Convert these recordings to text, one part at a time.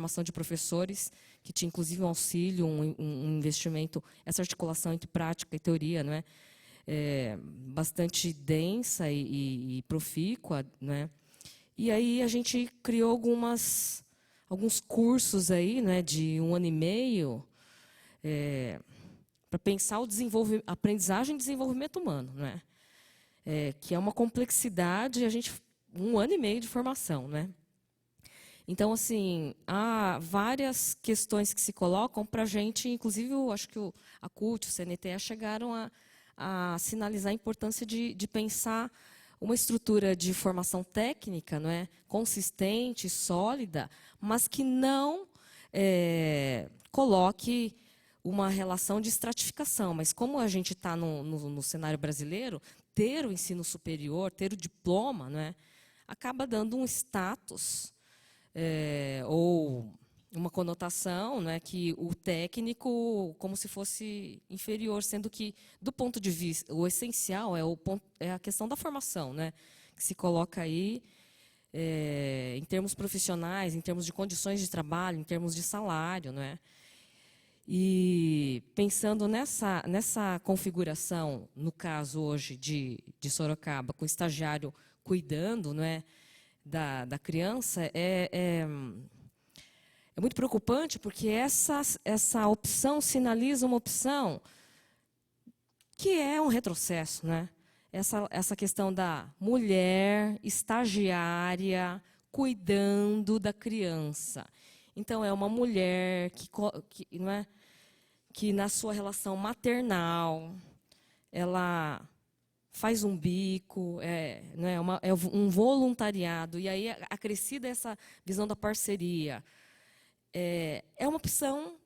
formação de professores, que tinha inclusive um auxílio, um investimento, essa articulação entre prática e teoria, não é? Bastante densa e profícua, né? E aí a gente criou alguns cursos aí, né, de 1 ano e meio, para pensar aprendizagem e desenvolvimento humano, né? Que é uma complexidade, 1 ano e meio de formação, né? Então, assim, há várias questões que se colocam para a gente, inclusive, acho que a CUT, o CNTE, chegaram a sinalizar a importância de pensar uma estrutura de formação técnica, não é, consistente, sólida, mas que não coloque uma relação de estratificação. Mas como a gente está no cenário brasileiro, ter o ensino superior, ter o diploma, não é, acaba dando um status ou uma conotação, né, que o técnico como se fosse inferior, sendo que, do ponto de vista, o essencial é a questão da formação, né, que se coloca aí em termos profissionais, em termos de condições de trabalho, em termos de salário, né. E pensando nessa configuração, no caso hoje de Sorocaba, com o estagiário cuidando, não é, da criança, é muito preocupante, porque essa opção sinaliza uma opção que é um retrocesso, né? Essa questão da mulher estagiária cuidando da criança. Então, é uma mulher não é, que na sua relação maternal, ela faz um bico, não é um voluntariado, e aí acrescida essa visão da parceria. É uma opção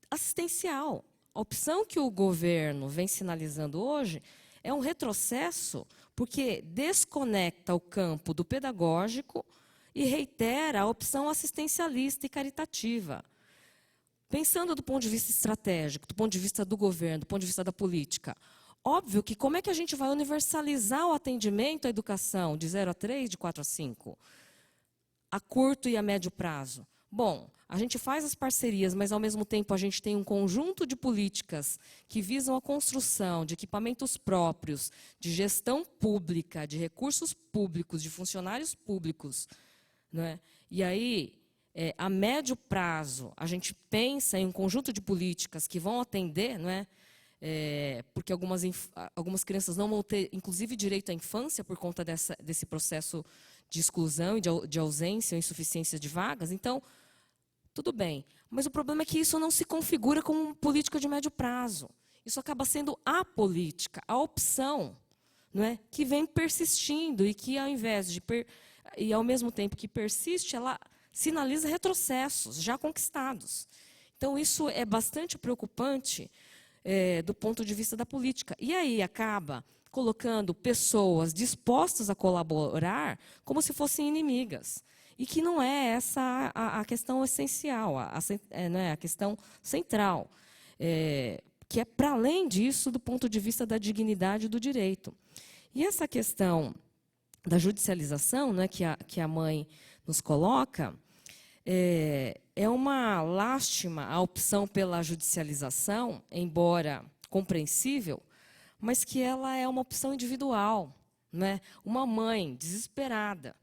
assistencial. A opção que o governo vem sinalizando hoje é um retrocesso, porque desconecta o campo do pedagógico e reitera a opção assistencialista e caritativa. Pensando do ponto de vista estratégico, do ponto de vista do governo, do ponto de vista da política, óbvio que como é que a gente vai universalizar o atendimento à educação de 0 a 3, de 4 a 5, a curto e a médio prazo? Bom, a gente faz as parcerias, mas, ao mesmo tempo, a gente tem um conjunto de políticas que visam a construção de equipamentos próprios, de gestão pública, de recursos públicos, de funcionários públicos, não é? E aí, a médio prazo, a gente pensa em um conjunto de políticas que vão atender, não é? Porque algumas crianças não vão ter, inclusive, direito à infância por conta desse processo de exclusão e de ausência ou insuficiência de vagas. Então, tudo bem. Mas o problema é que isso não se configura como política de médio prazo. Isso acaba sendo a política, a opção, não é, que vem persistindo e que, ao mesmo tempo que persiste, ela sinaliza retrocessos já conquistados. Então, isso é bastante preocupante do ponto de vista da política. E aí acaba colocando pessoas dispostas a colaborar como se fossem inimigas. E que não é essa a questão essencial, não é a questão central, que é para além disso do ponto de vista da dignidade do direito. E essa questão da judicialização, né, que a mãe nos coloca, é uma lástima a opção pela judicialização, embora compreensível, mas que ela é uma opção individual, né? Uma mãe desesperada,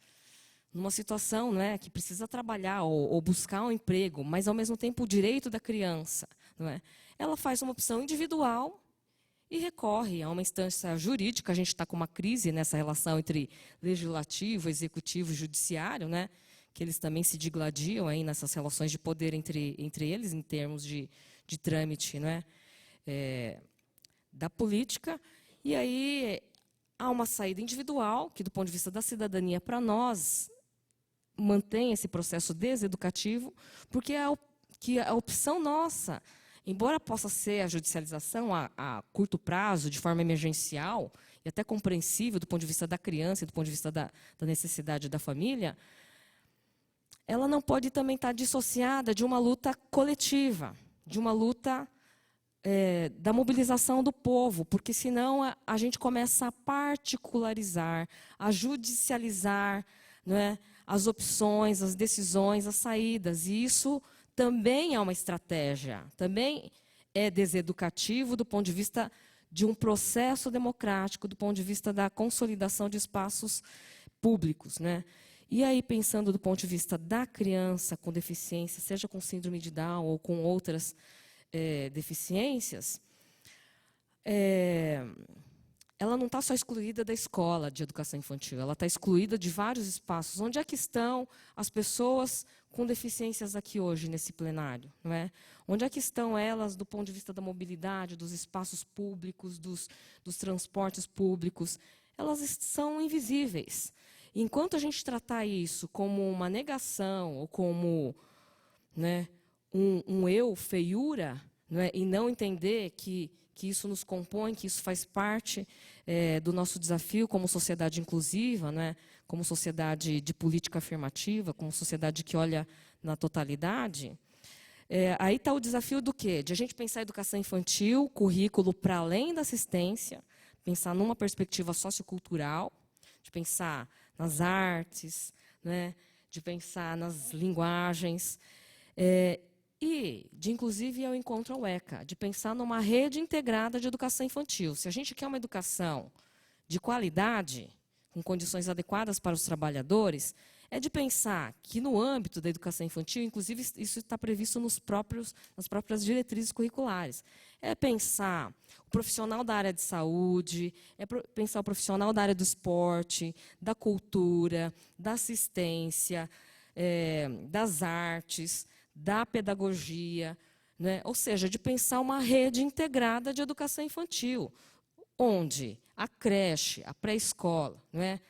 numa situação, né, que precisa trabalhar ou buscar um emprego, mas, ao mesmo tempo, o direito da criança, não é? Ela faz uma opção individual e recorre a uma instância jurídica. A gente está com uma crise nessa relação entre legislativo, executivo e judiciário, né, que eles também se digladiam aí nessas relações de poder entre eles, em termos de trâmite, não é? Da política. E aí há uma saída individual, que, do ponto de vista da cidadania, para nós, mantém esse processo deseducativo, porque a opção nossa, embora possa ser a judicialização a curto prazo, de forma emergencial, e até compreensível do ponto de vista da criança e do ponto de vista da necessidade da família, ela não pode também estar dissociada de uma luta coletiva, de uma luta da mobilização do povo, porque senão a gente começa a particularizar, a judicializar, não é, as opções, as decisões, as saídas. E isso também é uma estratégia, também é deseducativo do ponto de vista de um processo democrático, do ponto de vista da consolidação de espaços públicos, né? E aí, pensando do ponto de vista da criança com deficiência, seja com síndrome de Down ou com outras deficiências, ela não está só excluída da escola de educação infantil, ela está excluída de vários espaços. Onde é que estão as pessoas com deficiências aqui hoje, nesse plenário? Não é? Onde é que estão elas do ponto de vista da mobilidade, dos espaços públicos, dos transportes públicos? Elas são invisíveis. Enquanto a gente tratar isso como uma negação, ou como, né, um eu feiura, não é? E não entender que isso nos compõe, que isso faz parte do nosso desafio como sociedade inclusiva, né? Como sociedade de política afirmativa, como sociedade que olha na totalidade, aí está o desafio do quê? De a gente pensar a educação infantil, currículo para além da assistência, pensar numa perspectiva sociocultural, de pensar nas artes, né? De pensar nas linguagens, e de, inclusive, ao encontro ao ECA, de pensar numa rede integrada de educação infantil. Se a gente quer uma educação de qualidade, com condições adequadas para os trabalhadores, é de pensar que, no âmbito da educação infantil, inclusive isso está previsto nas próprias diretrizes curriculares, é pensar o profissional da área de saúde, é pensar o profissional da área do esporte, da cultura, da assistência, das artes, da pedagogia, né? Ou seja, de pensar uma rede integrada de educação infantil, onde a creche, a pré-escola, né?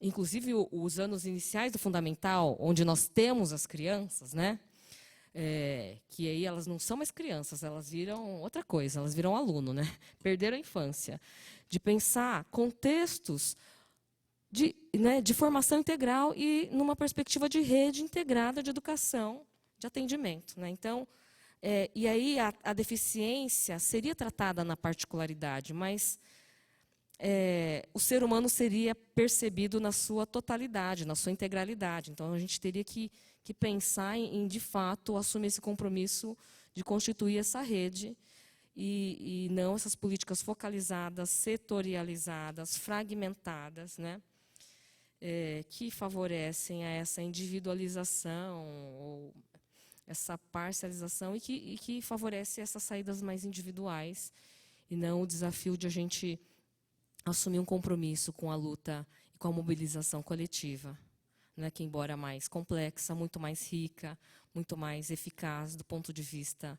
Inclusive os anos iniciais do fundamental, onde nós temos as crianças, né? Que aí elas não são mais crianças, elas viram outra coisa, elas viram aluno, né? Perderam a infância. De pensar contextos de formação integral e numa perspectiva de rede integrada de educação, de atendimento, né? Então, e aí a deficiência seria tratada na particularidade, mas o ser humano seria percebido na sua totalidade, na sua integralidade. Então, a gente teria que pensar em, de fato, assumir esse compromisso de constituir essa rede e não essas políticas focalizadas, setorializadas, fragmentadas, né? Que favorecem a essa individualização ou essa parcialização e que favorece essas saídas mais individuais e não o desafio de a gente assumir um compromisso com a luta e com a mobilização coletiva, né, que, embora mais complexa, muito mais rica, muito mais eficaz do ponto de vista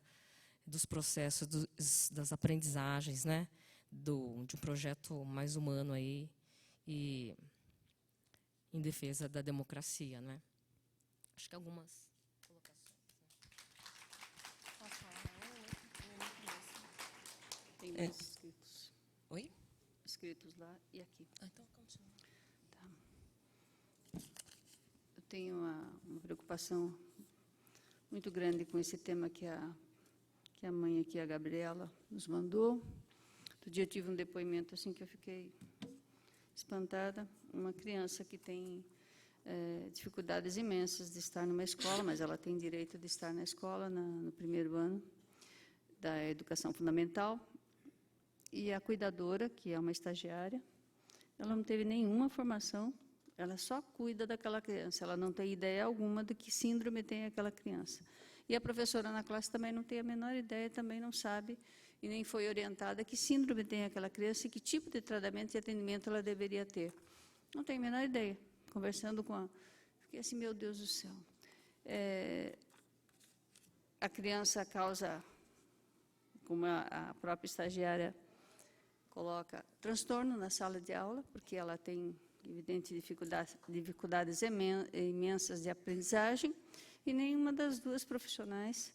dos processos, das aprendizagens, né, de um projeto mais humano aí e em defesa da democracia, né? Acho que algumas Tem mais escritos. Oi? Escritos lá e aqui. Então, continua. Tá. Eu tenho uma preocupação muito grande com esse tema que a mãe aqui, a Gabriela, nos mandou. Outro dia eu tive um depoimento assim que eu fiquei espantada. Uma criança que tem dificuldades imensas de estar numa escola, mas ela tem direito de estar na escola no primeiro ano da educação fundamental. E a cuidadora, que é uma estagiária, ela não teve nenhuma formação, ela só cuida daquela criança, ela não tem ideia alguma de que síndrome tem aquela criança. E a professora na classe também não tem a menor ideia, também não sabe, e nem foi orientada que síndrome tem aquela criança e que tipo de tratamento e atendimento ela deveria ter. Não tem a menor ideia. Conversando com fiquei assim, meu Deus do céu. A criança causa, como a própria estagiária coloca, transtorno na sala de aula, porque ela tem, evidente, dificuldades imensas de aprendizagem, e nenhuma das duas profissionais,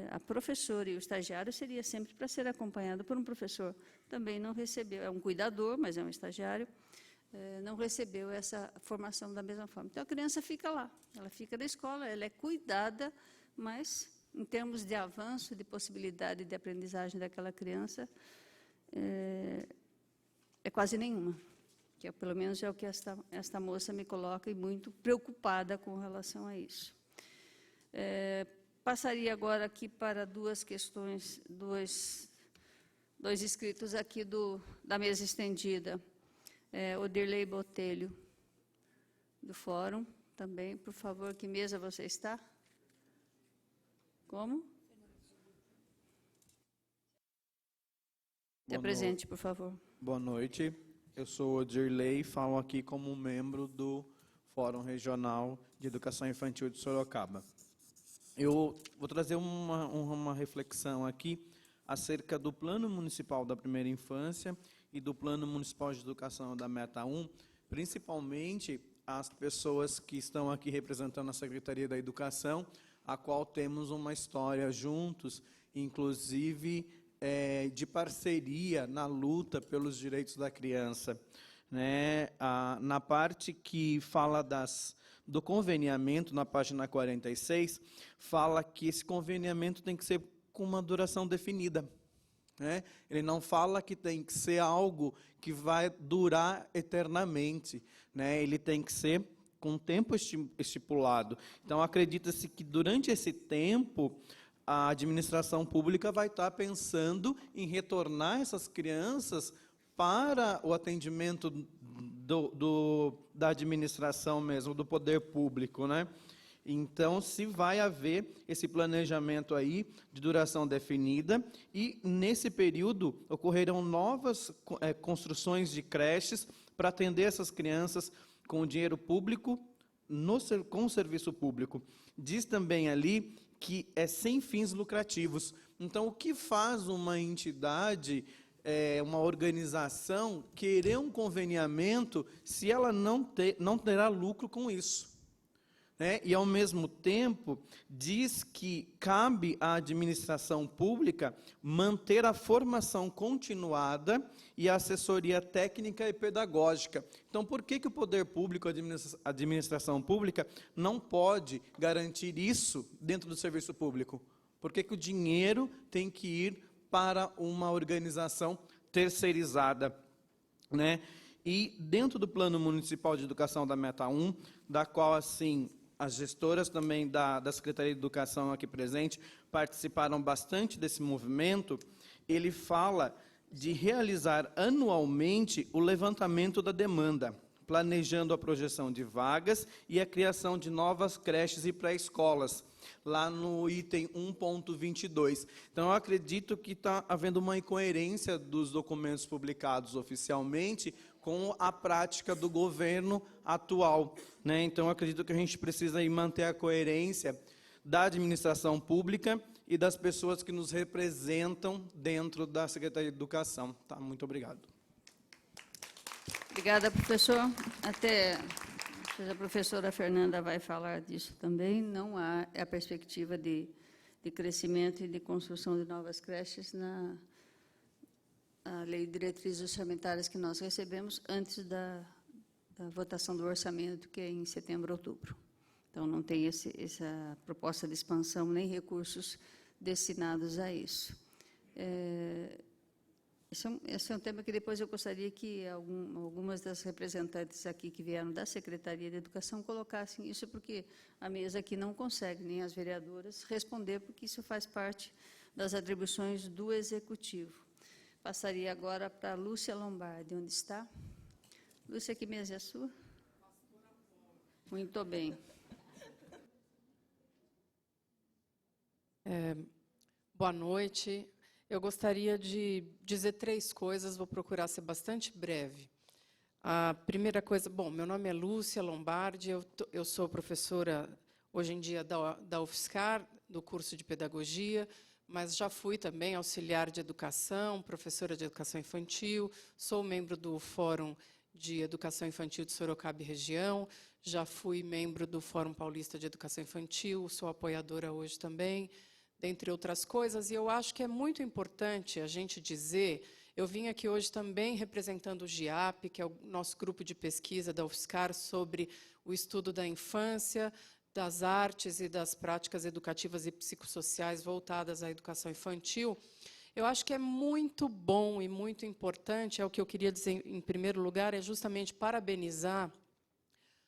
a professora e o estagiário, seria sempre para ser acompanhado por um professor. Também não recebeu, é um cuidador, mas é um estagiário, não recebeu essa formação da mesma forma. Então, a criança fica lá, ela fica na escola, ela é cuidada, mas, em termos de avanço, de possibilidade de aprendizagem daquela criança, é quase nenhuma. que pelo menos é o que esta moça me coloca, e muito preocupada com relação a isso. Passaria agora aqui para duas questões, dois inscritos aqui da mesa estendida. Odirley Botelho, do Fórum, também, por favor, que mesa você está? Como? Se apresente, por favor. Boa noite, eu sou Odirley, falo aqui como membro do Fórum Regional de Educação Infantil de Sorocaba. Eu vou trazer uma reflexão aqui acerca do Plano Municipal da Primeira Infância e do Plano Municipal de Educação da Meta 1, principalmente as pessoas que estão aqui representando a Secretaria da Educação, a qual temos uma história juntos, inclusive de parceria na luta pelos direitos da criança. Né? Na parte que fala do conveniamento, na página 46, fala que esse conveniamento tem que ser com uma duração definida. Né? Ele não fala que tem que ser algo que vai durar eternamente. Né? Ele tem que ser com tempo estipulado. Então, acredita-se que durante esse tempo, a administração pública vai estar pensando em retornar essas crianças para o atendimento da administração mesmo, do poder público, né? Então, se vai haver esse planejamento aí de duração definida, e nesse período ocorrerão novas construções de creches para atender essas crianças com dinheiro público, com o serviço público. Diz também ali que é sem fins lucrativos. Então, o que faz uma entidade, uma organização, querer um conveniamento se ela não terá lucro com isso? Né? E, ao mesmo tempo, diz que cabe à administração pública manter a formação continuada e a assessoria técnica e pedagógica. Então, por que o poder público, a administração pública, não pode garantir isso dentro do serviço público? Por que o dinheiro tem que ir para uma organização terceirizada? Né? E, dentro do Plano Municipal de Educação da Meta 1, da qual, assim, as gestoras também da Secretaria de Educação aqui presente participaram bastante desse movimento, ele fala de realizar anualmente o levantamento da demanda, planejando a projeção de vagas e a criação de novas creches e pré-escolas, lá no item 1.22. Então, eu acredito que está havendo uma incoerência dos documentos publicados oficialmente com a prática do governo atual. Né? Então, eu acredito que a gente precisa aí manter a coerência da administração pública e das pessoas que nos representam dentro da Secretaria de Educação. Tá? Muito obrigado. Obrigada, professor. Até a professora Fernanda vai falar disso também. Não há a perspectiva de crescimento e de construção de novas creches na Lei de Diretrizes Orçamentárias que nós recebemos antes da votação do orçamento, que é em setembro, outubro. Então, não tem essa proposta de expansão, nem recursos destinados a isso. Esse é um tema que depois eu gostaria que algumas das representantes aqui que vieram da Secretaria de Educação colocassem isso, porque a mesa aqui não consegue, nem as vereadoras, responder, porque isso faz parte das atribuições do Executivo. Passaria agora para a Lúcia Lombardi. Onde está? Lúcia, que mesa é a sua? Muito bem. Boa noite. Eu gostaria de dizer 3 coisas, vou procurar ser bastante breve. A primeira coisa, bom, meu nome é Lúcia Lombardi, eu sou professora, hoje em dia, da UFSCar, do curso de Pedagogia, mas já fui também auxiliar de educação, professora de educação infantil, sou membro do Fórum de Educação Infantil de Sorocaba e Região, já fui membro do Fórum Paulista de Educação Infantil, sou apoiadora hoje também, dentre outras coisas, e eu acho que é muito importante a gente dizer, eu vim aqui hoje também representando o GIAP, que é o nosso grupo de pesquisa da UFSCar sobre o estudo da infância, das artes e das práticas educativas e psicossociais voltadas à educação infantil. Eu acho que é muito bom e muito importante, é o que eu queria dizer em primeiro lugar, é justamente parabenizar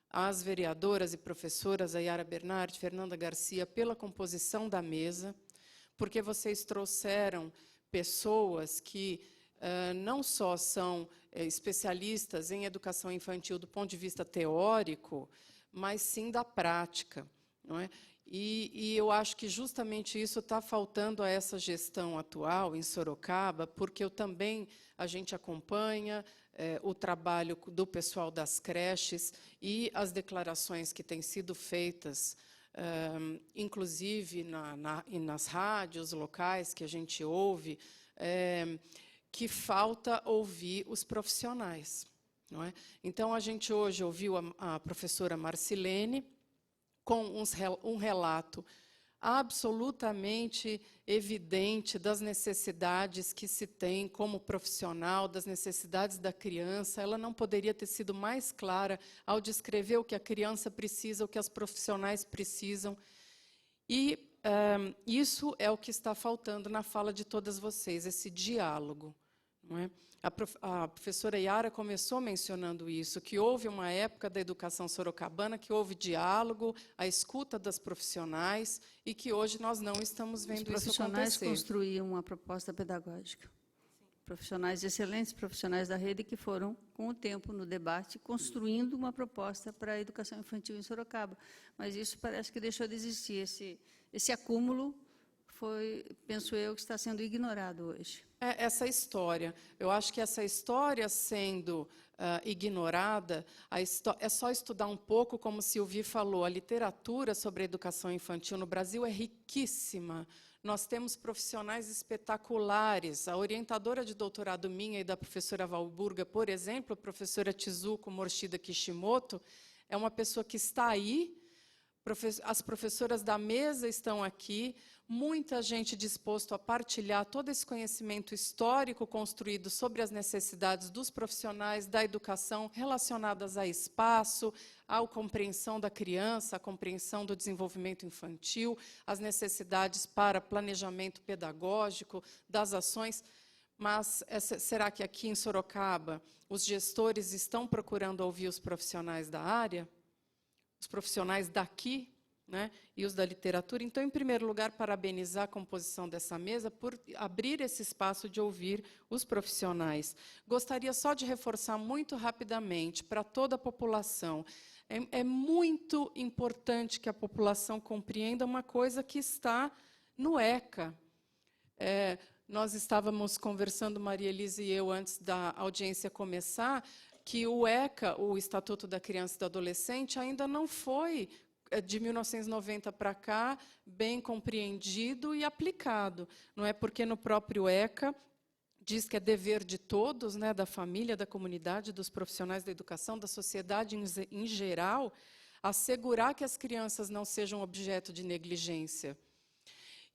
as vereadoras e professoras, a Yara Bernardi, Fernanda Garcia, pela composição da mesa, porque vocês trouxeram pessoas que não só são especialistas em educação infantil do ponto de vista teórico, mas sim da prática, não é? E eu acho que justamente isso está faltando a essa gestão atual em Sorocaba, porque a gente acompanha o trabalho do pessoal das creches e as declarações que têm sido feitas, inclusive nas rádios locais que a gente ouve, que falta ouvir os profissionais, não é? Então, a gente hoje ouviu a professora Marcilene, com um relato absolutamente evidente das necessidades que se tem como profissional, das necessidades da criança. Ela não poderia ter sido mais clara ao descrever o que a criança precisa, o que as profissionais precisam. E isso é o que está faltando na fala de todas vocês, esse diálogo, não é? A professora Yara começou mencionando isso, que houve uma época da educação sorocabana que houve diálogo, a escuta das profissionais, e que hoje nós não estamos vendo isso acontecer. Os profissionais construíam uma proposta pedagógica. Profissionais excelentes, profissionais da rede, que foram, com o tempo, no debate, construindo uma proposta para a educação infantil em Sorocaba. Mas isso parece que deixou de existir. Esse acúmulo foi, penso eu, que está sendo ignorado hoje. Essa história. Eu acho que essa história sendo ignorada, é só estudar um pouco, como Silvi falou, a literatura sobre a educação infantil no Brasil é riquíssima. Nós temos profissionais espetaculares. A orientadora de doutorado minha e da professora Valburga, por exemplo, a professora Tizuko Morshida Kishimoto, é uma pessoa que está aí. As professoras da mesa estão aqui, muita gente disposta a partilhar todo esse conhecimento histórico construído sobre as necessidades dos profissionais da educação relacionadas a espaço, à compreensão da criança, à compreensão do desenvolvimento infantil, as necessidades para planejamento pedagógico das ações. Mas será que aqui em Sorocaba os gestores estão procurando ouvir os profissionais da área? Os profissionais daqui, né, e os da literatura? Então, em primeiro lugar, parabenizar a composição dessa mesa por abrir esse espaço de ouvir os profissionais. Gostaria só de reforçar muito rapidamente para toda a população. É muito importante que a população compreenda uma coisa que está no ECA. Nós estávamos conversando, Maria Elisa e eu, antes da audiência começar, que o ECA, o Estatuto da Criança e do Adolescente, ainda não foi, de 1990 para cá, bem compreendido e aplicado. Não é porque no próprio ECA diz que é dever de todos, né, da família, da comunidade, dos profissionais da educação, da sociedade em geral, assegurar que as crianças não sejam objeto de negligência.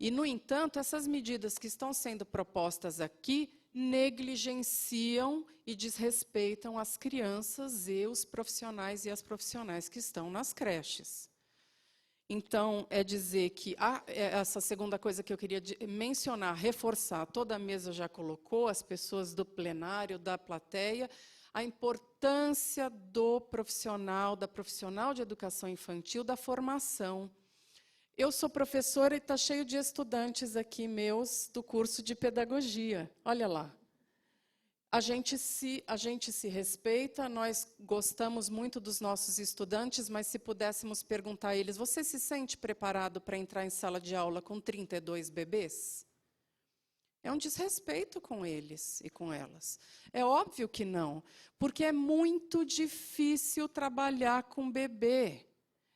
E, no entanto, essas medidas que estão sendo propostas aqui negligenciam e desrespeitam as crianças e os profissionais e as profissionais que estão nas creches. Então, é dizer que essa segunda coisa que eu queria mencionar, reforçar, toda a mesa já colocou, as pessoas do plenário, da plateia, a importância do profissional, da profissional de educação infantil, da formação. Eu sou professora e está cheio de estudantes aqui meus do curso de pedagogia. Olha lá. A gente se respeita, nós gostamos muito dos nossos estudantes, mas se pudéssemos perguntar a eles, você se sente preparado para entrar em sala de aula com 32 bebês? É um desrespeito com eles e com elas. É óbvio que não, porque é muito difícil trabalhar com bebê.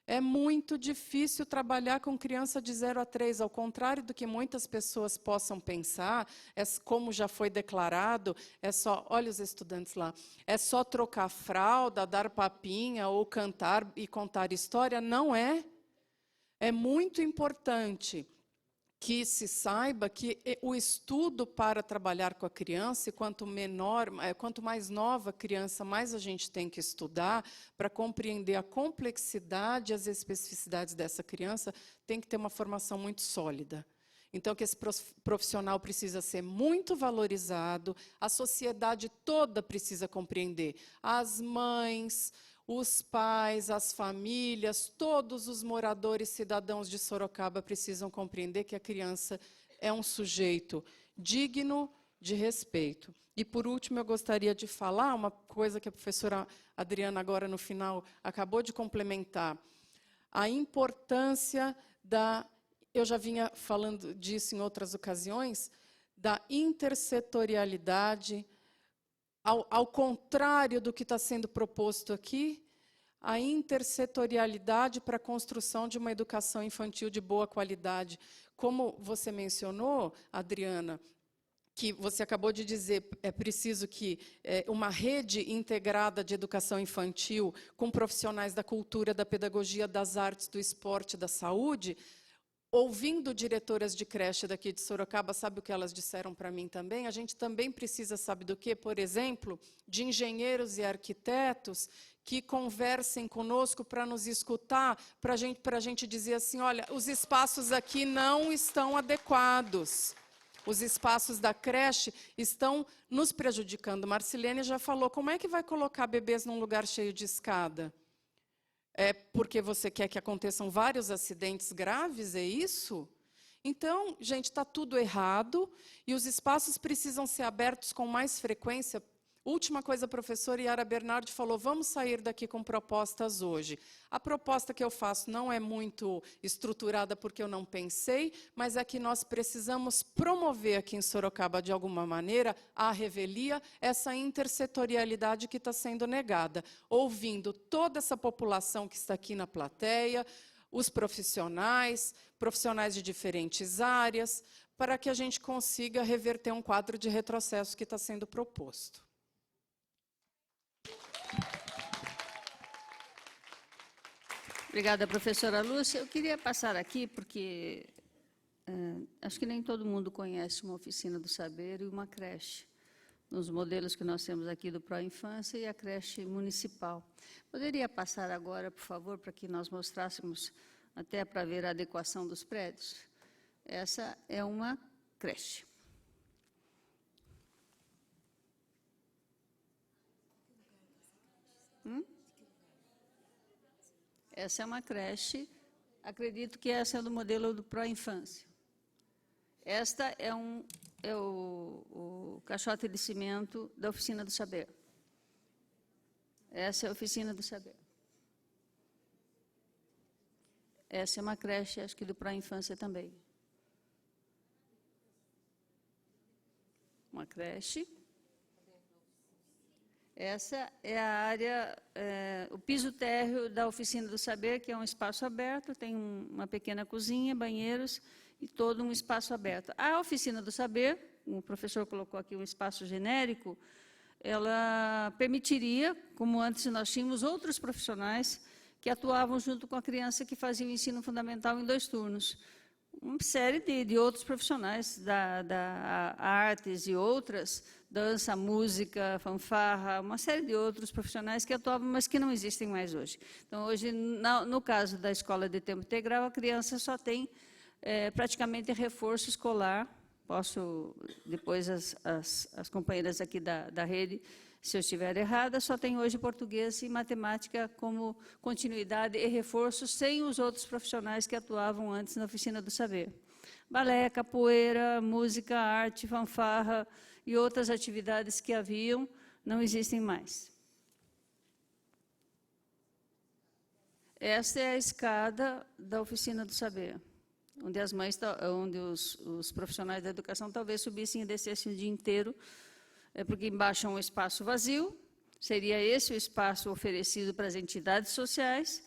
É muito difícil trabalhar com criança de 0 a 3, ao contrário do que muitas pessoas possam pensar, como já foi declarado, olha os estudantes lá, é só trocar fralda, dar papinha ou cantar e contar história. Não é. É muito importante que se saiba que o estudo para trabalhar com a criança, e quanto mais nova a criança, mais a gente tem que estudar para compreender a complexidade e as especificidades dessa criança, tem que ter uma formação muito sólida. Então, que esse profissional precisa ser muito valorizado, a sociedade toda precisa compreender. As mães, os pais, as famílias, todos os moradores, cidadãos de Sorocaba precisam compreender que a criança é um sujeito digno de respeito. E, por último, eu gostaria de falar uma coisa que a professora Adriana, agora no final, acabou de complementar. A importância eu já vinha falando disso em outras ocasiões, da intersetorialidade, ao contrário do que está sendo proposto aqui, a intersetorialidade para a construção de uma educação infantil de boa qualidade. Como você mencionou, Adriana, que você acabou de dizer, é preciso que uma rede integrada de educação infantil, com profissionais da cultura, da pedagogia, das artes, do esporte, da saúde. Ouvindo diretoras de creche daqui de Sorocaba, sabe o que elas disseram para mim também? A gente também precisa, sabe do quê? Por exemplo, de engenheiros e arquitetos que conversem conosco para nos escutar, para a gente dizer assim, olha, os espaços aqui não estão adequados. Os espaços da creche estão nos prejudicando. Marcilene já falou, como é que vai colocar bebês num lugar cheio de escada? É porque você quer que aconteçam vários acidentes graves, é isso? Então, gente, está tudo errado e os espaços precisam ser abertos com mais frequência. Última coisa, a professora Yara Bernardi falou, vamos sair daqui com propostas hoje. A proposta que eu faço não é muito estruturada porque eu não pensei, mas é que nós precisamos promover aqui em Sorocaba, de alguma maneira, a revelia, essa intersetorialidade que está sendo negada, ouvindo toda essa população que está aqui na plateia, os profissionais de diferentes áreas, para que a gente consiga reverter um quadro de retrocesso que está sendo proposto. Obrigada, professora Lúcia. Eu queria passar aqui, porque acho que nem todo mundo conhece uma oficina do saber e uma creche, nos modelos que nós temos aqui do Pró-Infância e a creche municipal. Poderia passar agora, por favor, para que nós mostrássemos, até para ver a adequação dos prédios? Essa é uma creche. Essa é uma creche, acredito que essa é do modelo do Pró-Infância. Esta é o caixote de cimento da Oficina do Saber. Essa é a Oficina do Saber. Essa é uma creche, acho que do Pró-Infância também. Uma creche. Essa é a área, o piso térreo da Oficina do Saber, que é um espaço aberto, tem uma pequena cozinha, banheiros e todo um espaço aberto. A Oficina do Saber, o professor colocou aqui um espaço genérico, ela permitiria, como antes nós tínhamos outros profissionais que atuavam junto com a criança que fazia o ensino fundamental em 2 turnos. Uma série de outros profissionais da artes e outras, dança, música, fanfarra, uma série de outros profissionais que atuavam, mas que não existem mais hoje. Então, hoje, no caso da escola de tempo integral, a criança só tem praticamente reforço escolar. Posso, depois, as companheiras aqui da rede, se eu estiver errada, só tem hoje português e matemática como continuidade e reforço, sem os outros profissionais que atuavam antes na Oficina do Saber. Balé, capoeira, música, arte, fanfarra e outras atividades que haviam, não existem mais. Esta é a escada da Oficina do Saber, onde os profissionais da educação talvez subissem e descessem o dia inteiro, porque embaixo é um espaço vazio, seria esse o espaço oferecido para as entidades sociais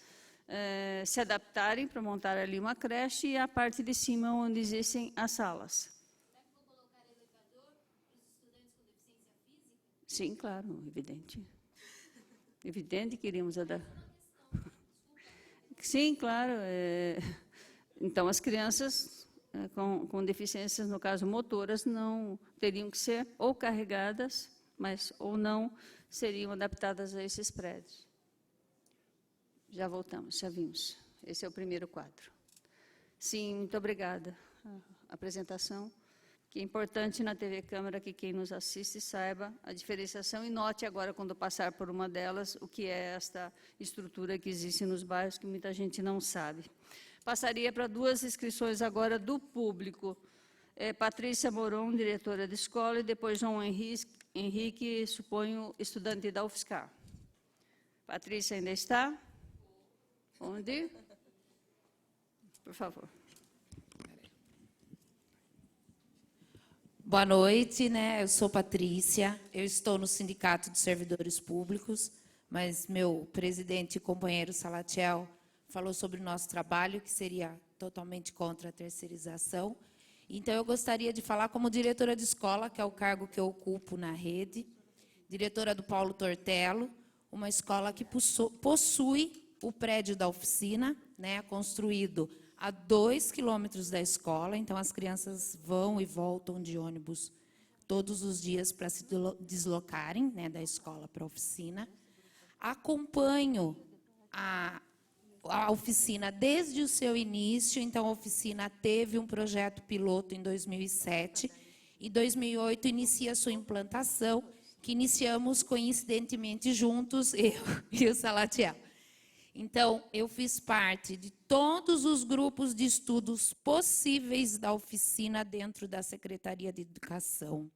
se adaptarem para montar ali uma creche, e a parte de cima onde existem as salas. Será que vou colocar elevador para os estudantes com deficiência física? Sim, claro, evidente. Evidente que iríamos adaptar. Sim, claro. Então, as crianças com deficiências, no caso motoras, não teriam que ser ou carregadas, mas ou não seriam adaptadas a esses prédios. Já voltamos, já vimos. Esse é o primeiro quadro. Sim, muito obrigada. A apresentação, que é importante na TV Câmara que quem nos assiste saiba a diferenciação e note agora, quando passar por uma delas, o que é esta estrutura que existe nos bairros, que muita gente não sabe. Passaria para 2 inscrições agora do público. Patrícia Moron, diretora de escola, e depois João Henrique, suponho, estudante da UFSCar. Patrícia ainda está? Onde? Por favor. Boa noite, né? Eu sou Patrícia, eu estou no Sindicato de Servidores Públicos, mas meu presidente e companheiro Salatiel falou sobre o nosso trabalho, que seria totalmente contra a terceirização. Então, eu gostaria de falar como diretora de escola, que é o cargo que eu ocupo na rede, diretora do Paulo Tortello, uma escola que possui o prédio da oficina, né, construído a 2 quilômetros da escola, então as crianças vão e voltam de ônibus todos os dias para se deslocarem, né, da escola para a oficina. Acompanho a oficina desde o seu início, então a oficina teve um projeto piloto em 2007, e 2008 inicia a sua implantação, que iniciamos coincidentemente juntos, eu e o Salatiel. Então, eu fiz parte de todos os grupos de estudos possíveis da oficina dentro da Secretaria de Educação.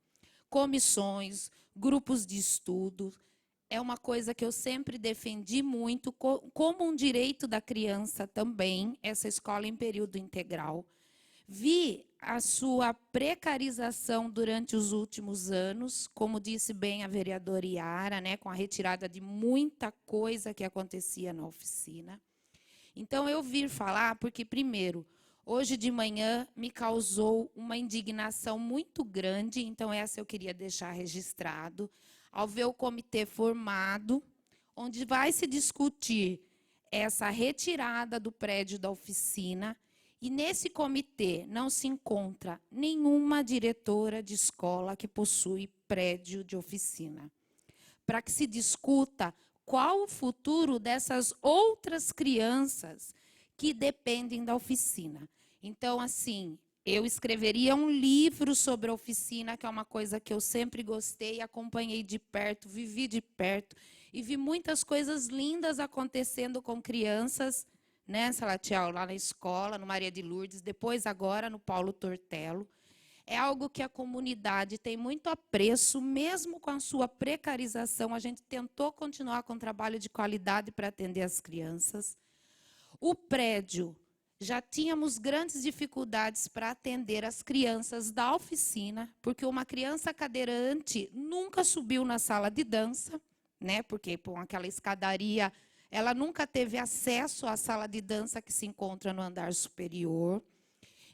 Comissões, grupos de estudo. É uma coisa que eu sempre defendi muito, como um direito da criança também, essa escola em período integral. Vi a sua precarização durante os últimos anos, como disse bem a vereadora Iara, né, com a retirada de muita coisa que acontecia na oficina. Então, eu vim falar porque, primeiro, hoje de manhã me causou uma indignação muito grande, então essa eu queria deixar registrado, ao ver o comitê formado, onde vai se discutir essa retirada do prédio da oficina. E nesse comitê não se encontra nenhuma diretora de escola que possui prédio de oficina, para que se discuta qual o futuro dessas outras crianças que dependem da oficina. Então, assim, eu escreveria um livro sobre a oficina, que é uma coisa que eu sempre gostei, acompanhei de perto, vivi de perto, e vi muitas coisas lindas acontecendo com crianças, né, Salatiel, lá na escola, no Maria de Lourdes, depois agora no Paulo Tortello. É algo que a comunidade tem muito apreço, mesmo com a sua precarização. A gente tentou continuar com um trabalho de qualidade para atender as crianças. O prédio, já tínhamos grandes dificuldades para atender as crianças da oficina, porque uma criança cadeirante nunca subiu na sala de dança, né, porque com aquela escadaria ela nunca teve acesso à sala de dança que se encontra no andar superior.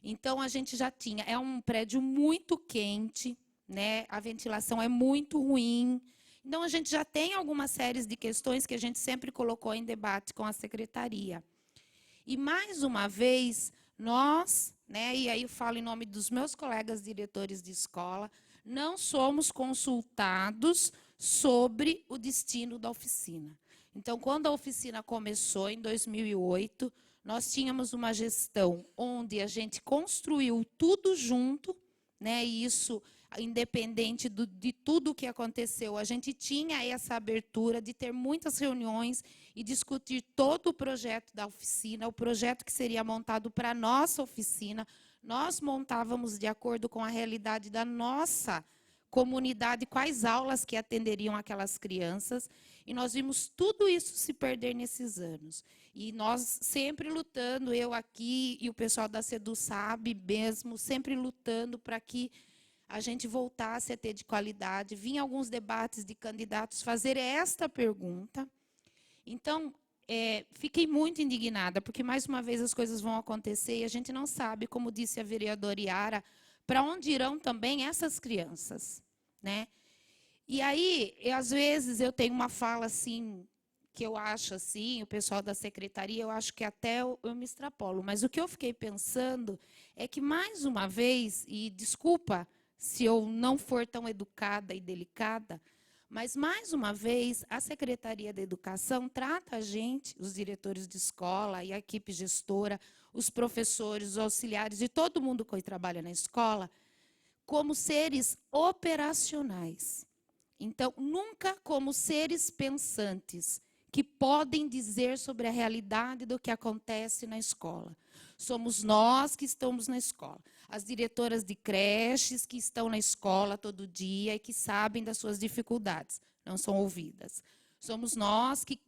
Então, a gente já tinha... É um prédio muito quente, né? A ventilação é muito ruim. Então, a gente já tem algumas séries de questões que a gente sempre colocou em debate com a secretaria. E, mais uma vez, nós, né, e aí eu falo em nome dos meus colegas diretores de escola, não somos consultados sobre o destino da oficina. Então, quando a oficina começou, em 2008, nós tínhamos uma gestão onde a gente construiu tudo junto, né, e isso, independente de tudo o que aconteceu, a gente tinha essa abertura de ter muitas reuniões e discutir todo o projeto da oficina, o projeto que seria montado para a nossa oficina. Nós montávamos de acordo com a realidade da nossa comunidade, quais aulas que atenderiam aquelas crianças, e nós vimos tudo isso se perder nesses anos. E nós sempre lutando, eu aqui e o pessoal da SEDU sabe mesmo, sempre lutando para que a gente voltasse a ter de qualidade. Vinha alguns debates de candidatos fazer esta pergunta. Então, fiquei muito indignada, porque, mais uma vez, as coisas vão acontecer e a gente não sabe, como disse a vereadora Iara, para onde irão também essas crianças, né? E aí, às vezes, eu tenho uma fala assim, que eu acho assim, o pessoal da secretaria, eu acho que até eu me extrapolo, mas o que eu fiquei pensando é que, mais uma vez, e desculpa se eu não for tão educada e delicada, mas, mais uma vez, a Secretaria da Educação trata a gente, os diretores de escola e a equipe gestora, os professores, os auxiliares e todo mundo que trabalha na escola como seres operacionais. Então, nunca como seres pensantes, que podem dizer sobre a realidade do que acontece na escola. Somos nós que estamos na escola. As diretoras de creches que estão na escola todo dia e que sabem das suas dificuldades, não são ouvidas. Somos nós que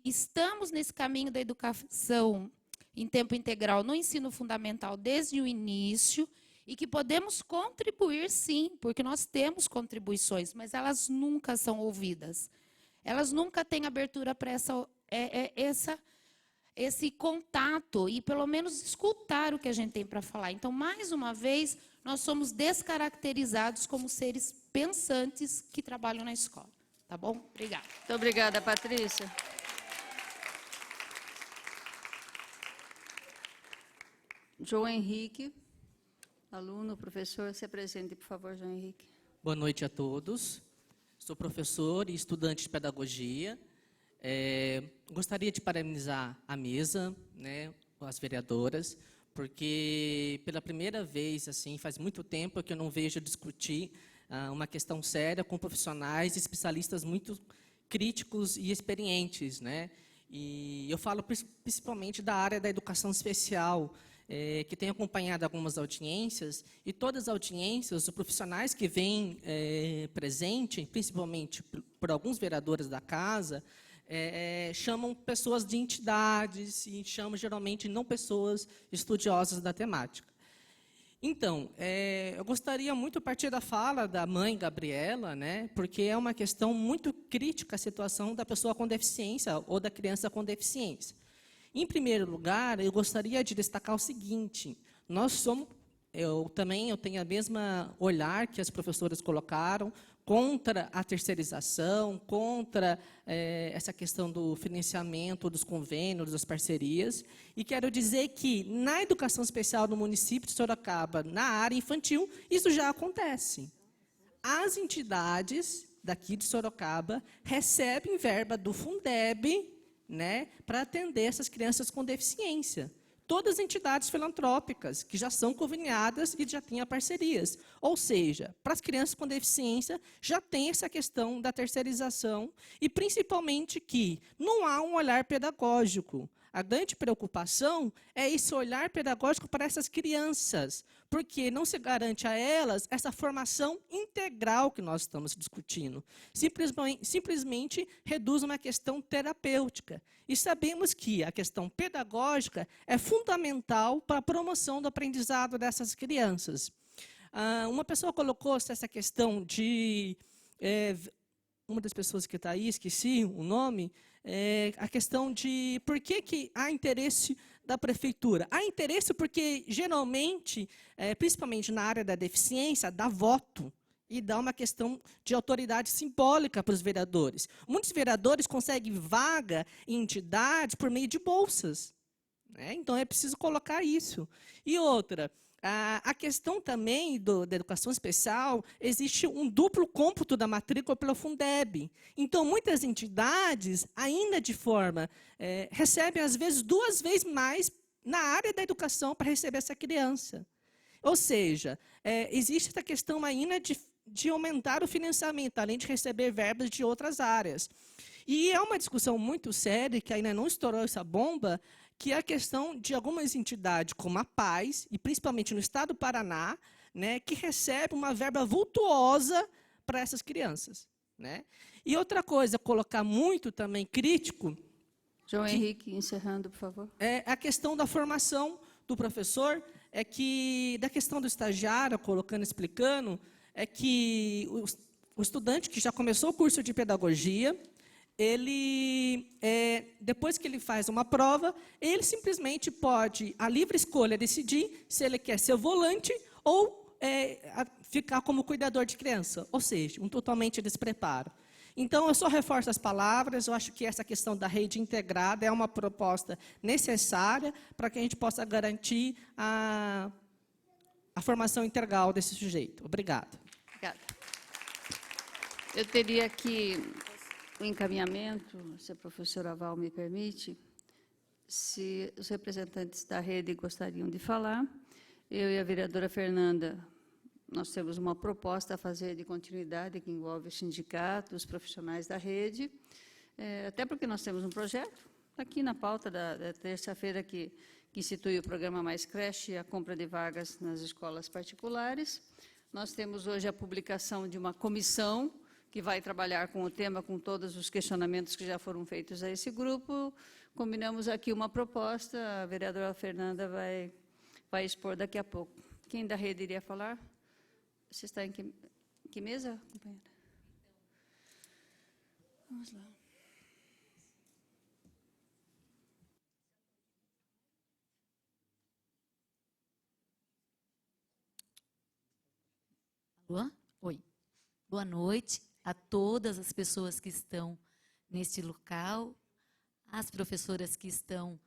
estamos nesse caminho da educação em tempo integral no ensino fundamental desde o início e que podemos contribuir, sim, porque nós temos contribuições, mas elas nunca são ouvidas. Elas nunca têm abertura para esse contato e, pelo menos, escutar o que a gente tem para falar. Então, mais uma vez, nós somos descaracterizados como seres pensantes que trabalham na escola. Tá bom? Obrigada. Muito obrigada, Patrícia. João Henrique, aluno, professor, se apresente, por favor, João Henrique. Boa noite a todos. Sou professor e estudante de pedagogia. Gostaria de parabenizar a mesa, né, as vereadoras, porque pela primeira vez, assim, faz muito tempo que eu não vejo discutir uma questão séria com profissionais e especialistas muito críticos e experientes, né? E eu falo principalmente da área da educação especial, que tem acompanhado algumas audiências, e todas as audiências, os profissionais que vêm presente, principalmente por alguns vereadores da casa, chamam pessoas de entidades e chamam, geralmente, não pessoas estudiosas da temática. Então, eu gostaria muito, a partir da fala da mãe Gabriela, né, porque é uma questão muito crítica a situação da pessoa com deficiência ou da criança com deficiência. Em primeiro lugar, eu gostaria de destacar o seguinte: eu tenho a mesma olhar que as professoras colocaram contra a terceirização, contra essa questão do financiamento dos convênios, das parcerias, e quero dizer que na educação especial no município de Sorocaba, na área infantil, isso já acontece. As entidades daqui de Sorocaba recebem verba do Fundeb, né, para atender essas crianças com deficiência. Todas as entidades filantrópicas que já são conveniadas e já têm parcerias. Ou seja, para as crianças com deficiência, já tem essa questão da terceirização e, principalmente, que não há um olhar pedagógico. A grande preocupação é esse olhar pedagógico para essas crianças, porque não se garante a elas essa formação integral que nós estamos discutindo. Simplesmente reduz uma questão terapêutica. E sabemos que a questão pedagógica é fundamental para a promoção do aprendizado dessas crianças. Uma pessoa colocou essa questão de... uma das pessoas que está aí, esqueci o nome, a questão de por que há interesse da prefeitura. Há interesse porque, geralmente, principalmente na área da deficiência, dá voto e dá uma questão de autoridade simbólica para os vereadores. Muitos vereadores conseguem vaga em entidades por meio de bolsas, né? Então, é preciso colocar isso. E outra... A questão também da educação especial, existe um duplo cômputo da matrícula pelo Fundeb. Então, muitas entidades, ainda de forma, recebem, às vezes, 2 vezes mais na área da educação para receber essa criança. Ou seja, existe essa questão ainda de aumentar o financiamento, além de receber verbas de outras áreas. E é uma discussão muito séria, que ainda não estourou essa bomba, que é a questão de algumas entidades, como a Paz, e principalmente no estado do Paraná, né, que recebe uma verba vultuosa para essas crianças, né? E outra coisa, colocar muito também crítico... João Henrique, encerrando, por favor. É a questão da formação do professor, da questão do estagiário, explicando, é que o estudante que já começou o curso de pedagogia, ele, depois que ele faz uma prova, ele simplesmente pode, à livre escolha, decidir se ele quer ser volante ou ficar como cuidador de criança, ou seja, um totalmente despreparo. Então, eu só reforço as palavras, eu acho que essa questão da rede integrada é uma proposta necessária para que a gente possa garantir a formação integral desse sujeito. Obrigada. Obrigada. Eu teria aqui o encaminhamento, se a professora Val me permite, se os representantes da rede gostariam de falar. Eu e a vereadora Fernanda, nós temos uma proposta a fazer de continuidade que envolve o sindicato, os profissionais da rede, até porque nós temos um projeto aqui na pauta da terça-feira que institui o programa Mais Creche e a compra de vagas nas escolas particulares. Nós temos hoje a publicação de uma comissão que vai trabalhar com o tema, com todos os questionamentos que já foram feitos a esse grupo. Combinamos aqui uma proposta, a vereadora Fernanda vai expor daqui a pouco. Quem da rede iria falar? Você está em que mesa, companheira? Vamos lá. Alô? Oi. Boa noite a todas as pessoas que estão neste local, as professoras que estão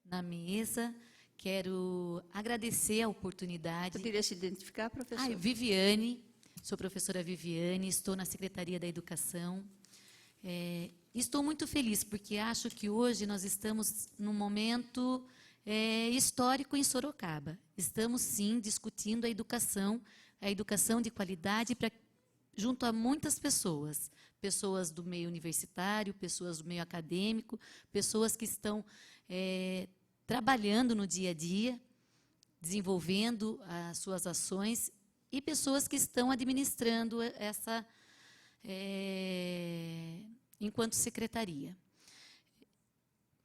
na mesa. Quero agradecer a oportunidade. Poderia se identificar, professora? Viviane, sou professora Viviane, estou na Secretaria da Educação. Estou muito feliz, porque acho que hoje nós estamos num momento histórico em Sorocaba. Estamos, sim, discutindo a educação de qualidade junto a muitas pessoas, pessoas do meio universitário, pessoas do meio acadêmico, pessoas que estão trabalhando no dia a dia, desenvolvendo as suas ações, e pessoas que estão administrando enquanto secretaria.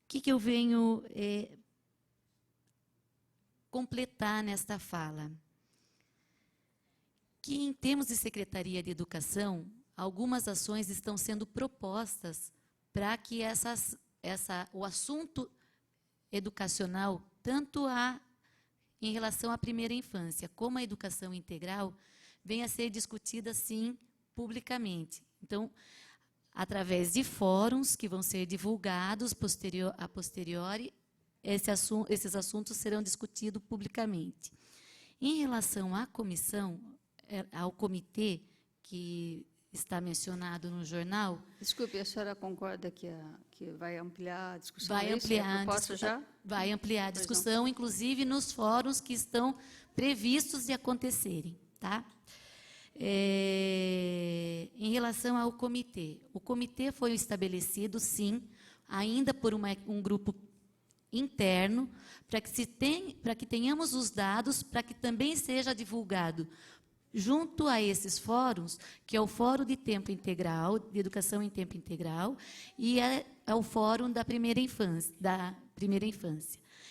O que eu venho completar nesta fala? Que, em termos de Secretaria de Educação, algumas ações estão sendo propostas para que o assunto educacional, tanto em relação à primeira infância, como a educação integral, venha a ser discutida, sim, publicamente. Então, através de fóruns que vão ser divulgados a posteriori, esses assuntos serão discutidos publicamente. Em relação à comissão, ao comitê que está mencionado no jornal... Desculpe, a senhora concorda que vai ampliar a discussão? Vai ampliar a discussão, inclusive nos fóruns que estão previstos de acontecerem. Tá? Em relação ao comitê, o comitê foi estabelecido, sim, ainda por um grupo interno, para que tenhamos os dados, para que também seja divulgado junto a esses fóruns, que é o Fórum de Tempo Integral, de Educação em Tempo Integral, e é o Fórum da Primeira Infância.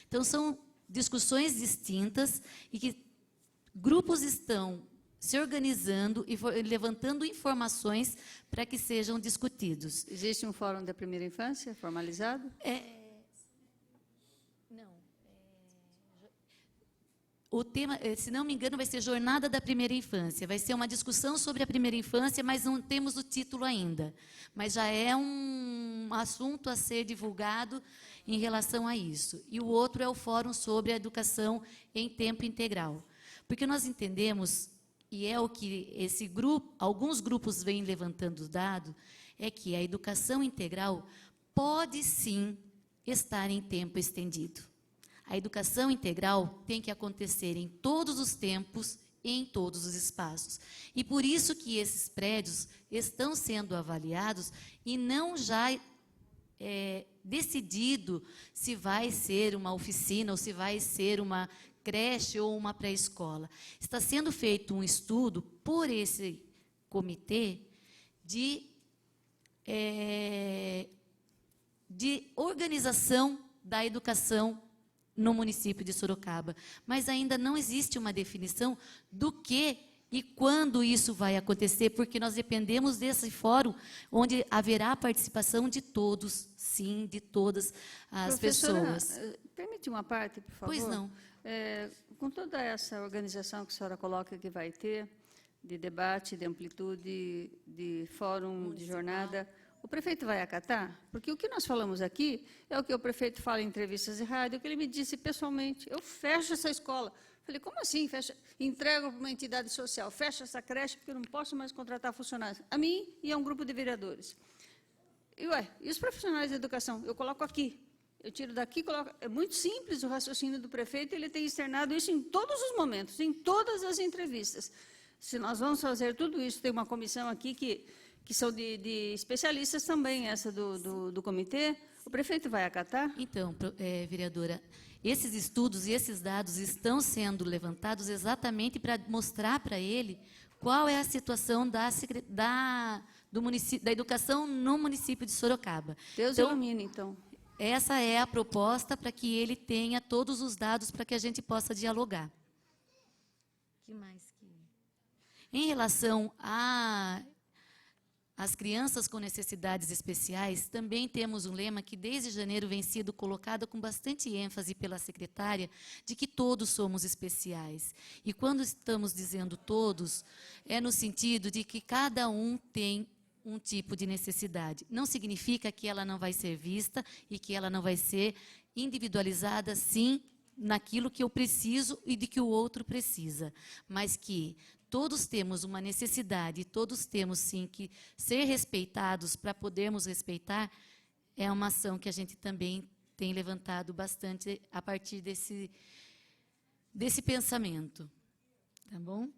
Então, são discussões distintas e que grupos estão se organizando e levantando informações para que sejam discutidos. Existe um Fórum da Primeira Infância formalizado? O tema, se não me engano, vai ser Jornada da Primeira Infância. Vai ser uma discussão sobre a primeira infância, mas não temos o título ainda. Mas já é um assunto a ser divulgado em relação a isso. E o outro é o Fórum sobre a Educação em Tempo Integral. Porque nós entendemos, e é o que alguns grupos vêm levantando o dado, é que a educação integral pode, sim, estar em tempo estendido. A educação integral tem que acontecer em todos os tempos e em todos os espaços. E por isso que esses prédios estão sendo avaliados e não já decidido se vai ser uma oficina ou se vai ser uma creche ou uma pré-escola. Está sendo feito um estudo por esse comitê de organização da educação no município de Sorocaba, mas ainda não existe uma definição do que e quando isso vai acontecer, porque nós dependemos desse fórum, onde haverá a participação de todos, sim, de todas as pessoas. Permite uma parte, por favor? Pois não. Com toda essa organização que a senhora coloca que vai ter, de debate, de amplitude, de fórum, de jornada, o prefeito vai acatar? Porque o que nós falamos aqui é o que o prefeito fala em entrevistas de rádio, que ele me disse pessoalmente, eu fecho essa escola. Falei, como assim? Entrego para uma entidade social, fecha essa creche, porque eu não posso mais contratar funcionários. A mim e a um grupo de vereadores. E os profissionais da educação? Eu coloco aqui. Eu tiro daqui, coloco... É muito simples o raciocínio do prefeito, ele tem externado isso em todos os momentos, em todas as entrevistas. Se nós vamos fazer tudo isso, tem uma comissão aqui que são de especialistas também, essa do comitê, o prefeito vai acatar? Então, vereadora, esses estudos e esses dados estão sendo levantados exatamente para mostrar para ele qual é a situação da educação no município de Sorocaba. Deus ilumine, então. Essa é a proposta para que ele tenha todos os dados para que a gente possa dialogar. Que mais que... Em relação às crianças com necessidades especiais, também temos um lema que desde janeiro vem sido colocado com bastante ênfase pela secretária, de que todos somos especiais. E quando estamos dizendo todos, é no sentido de que cada um tem um tipo de necessidade. Não significa que ela não vai ser vista e que ela não vai ser individualizada, sim, naquilo que eu preciso e de que o outro precisa, mas que todos temos uma necessidade, todos temos, sim, que ser respeitados para podermos respeitar, é uma ação que a gente também tem levantado bastante a partir desse pensamento. Tá bom?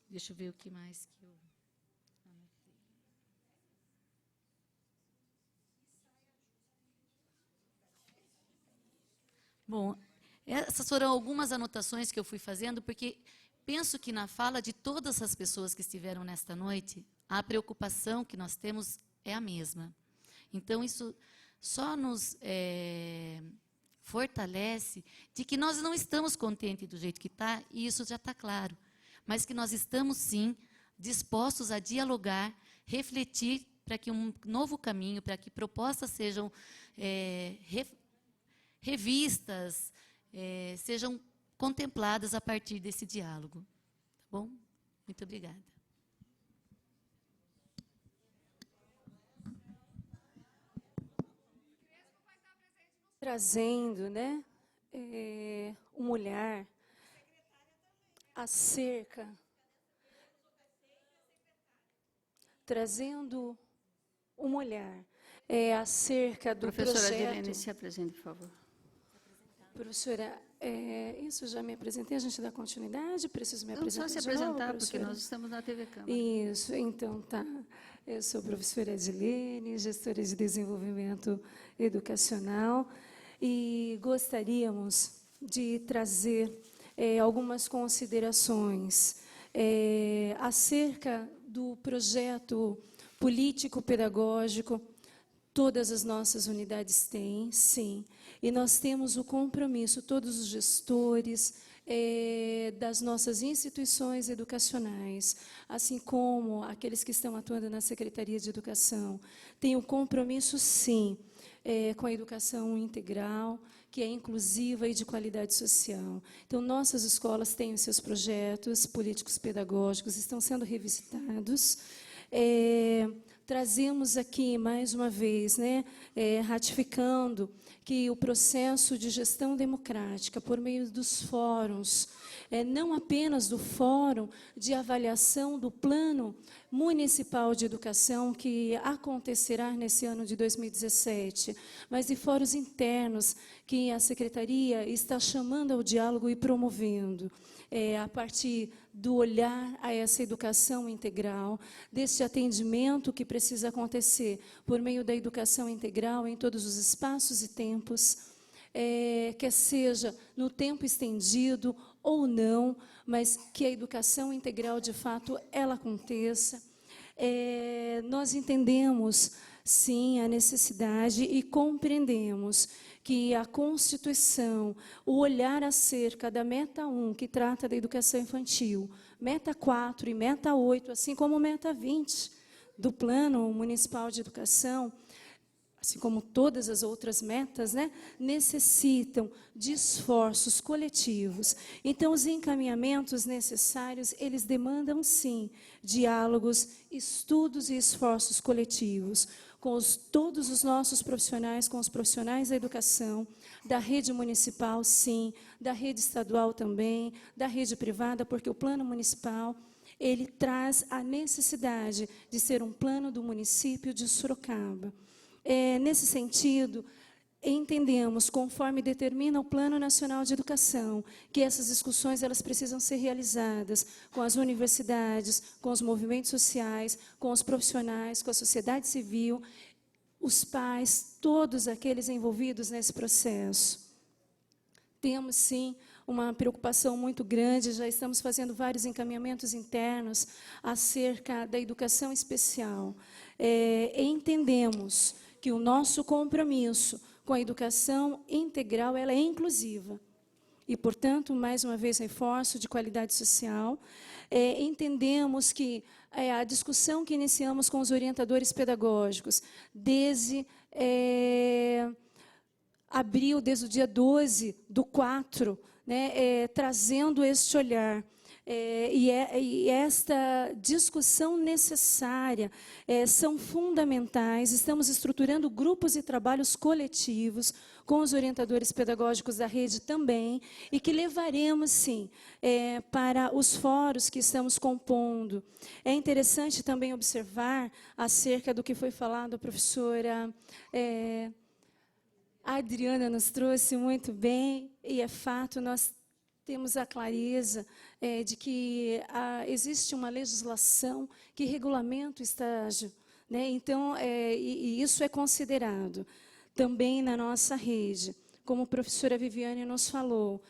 Deixa eu ver o que mais que eu... Bom, essas foram algumas anotações que eu fui fazendo, porque penso que na fala de todas as pessoas que estiveram nesta noite, a preocupação que nós temos é a mesma. Então, isso só nos fortalece de que nós não estamos contentes do jeito que está, e isso já está claro, mas que nós estamos, sim, dispostos a dialogar, refletir para que um novo caminho, para que propostas sejam revistas, sejam contempladas a partir desse diálogo. Tá bom? Muito obrigada. Trazendo, né, um olhar acerca, trazendo um olhar acerca do Professora projeto. Adirene, se apresente, por favor. Professora, isso já me apresentei, a gente dá continuidade, preciso me apresentar Não só se de novo, apresentar, porque professora? nós estamos na TV Câmara. Isso, então, tá. Eu sou a professora Adilene, gestora de desenvolvimento educacional, e gostaríamos de trazer algumas considerações acerca do projeto político-pedagógico. Todas as nossas unidades têm, sim, e nós temos o compromisso, todos os gestores das nossas instituições educacionais, assim como aqueles que estão atuando na Secretaria de Educação, têm o compromisso, sim, com a educação integral, que é inclusiva e de qualidade social. Então, nossas escolas têm os seus projetos políticos pedagógicos, estão sendo revisitados. Trazemos aqui, mais uma vez, né, ratificando que o processo de gestão democrática, por meio dos fóruns, não apenas do Fórum de Avaliação do Plano Municipal de Educação, que acontecerá nesse ano de 2017, mas de fóruns internos que a Secretaria está chamando ao diálogo e promovendo, a partir do olhar a essa educação integral, deste atendimento que precisa acontecer por meio da educação integral em todos os espaços e tempos, quer seja no tempo estendido ou não, mas que a educação integral, de fato, ela aconteça. Nós entendemos, sim, a necessidade e compreendemos que a Constituição, o olhar acerca da meta 1, que trata da educação infantil, meta 4 e meta 8, assim como meta 20 do Plano Municipal de Educação, assim como todas as outras metas, né, necessitam de esforços coletivos. Então, os encaminhamentos necessários, eles demandam, sim, diálogos, estudos e esforços coletivos, com todos os nossos profissionais, com os profissionais da educação, da rede municipal, sim, da rede estadual também, da rede privada, porque o plano municipal, ele traz a necessidade de ser um plano do município de Sorocaba. Nesse sentido, entendemos, conforme determina o Plano Nacional de Educação, que essas discussões elas precisam ser realizadas com as universidades, com os movimentos sociais, com os profissionais, com a sociedade civil, os pais, todos aqueles envolvidos nesse processo. Temos, sim, uma preocupação muito grande, já estamos fazendo vários encaminhamentos internos acerca da educação especial. Entendemos que o nosso compromisso com a educação integral ela é inclusiva. E, portanto, mais uma vez reforço, de qualidade social. Entendemos que a discussão que iniciamos com os orientadores pedagógicos, desde abril, desde o dia 12/4, né, trazendo este olhar, e esta discussão necessária são fundamentais. Estamos estruturando grupos e trabalhos coletivos com os orientadores pedagógicos da rede também, e que levaremos, sim, para os fóruns que estamos compondo. É interessante também observar acerca do que foi falado, a professora a Adriana nos trouxe muito bem, e é fato, nós temos a clareza de que existe uma legislação que regulamenta o estágio, né? Então, e isso é considerado também na nossa rede. Como a professora Viviane nos falou,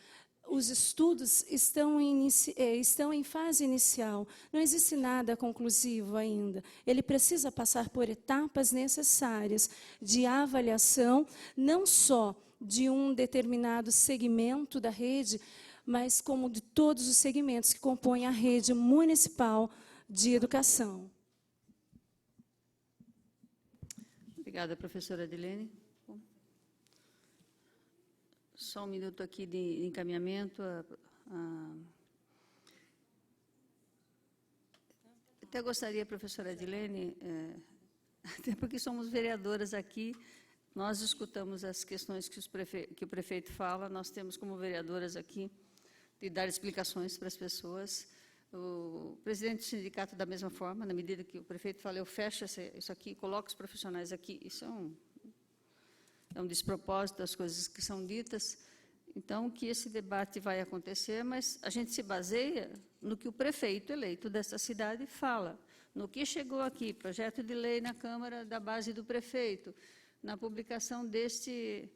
os estudos estão em fase inicial, não existe nada conclusivo ainda. Ele precisa passar por etapas necessárias de avaliação, não só de um determinado segmento da rede, mas como de todos os segmentos que compõem a rede municipal de educação. Obrigada, professora Adilene. Só um minuto aqui de encaminhamento. Até gostaria, professora Adilene, até porque somos vereadoras aqui, nós escutamos as questões que o prefeito fala, nós temos como vereadoras aqui de dar explicações para as pessoas. O presidente do sindicato, da mesma forma, na medida que o prefeito fala, eu fecho isso aqui, coloco os profissionais aqui, isso é um despropósito das coisas que são ditas. Então, que esse debate vai acontecer, mas a gente se baseia no que o prefeito eleito desta cidade fala, no que chegou aqui, projeto de lei na Câmara da base do prefeito, na publicação deste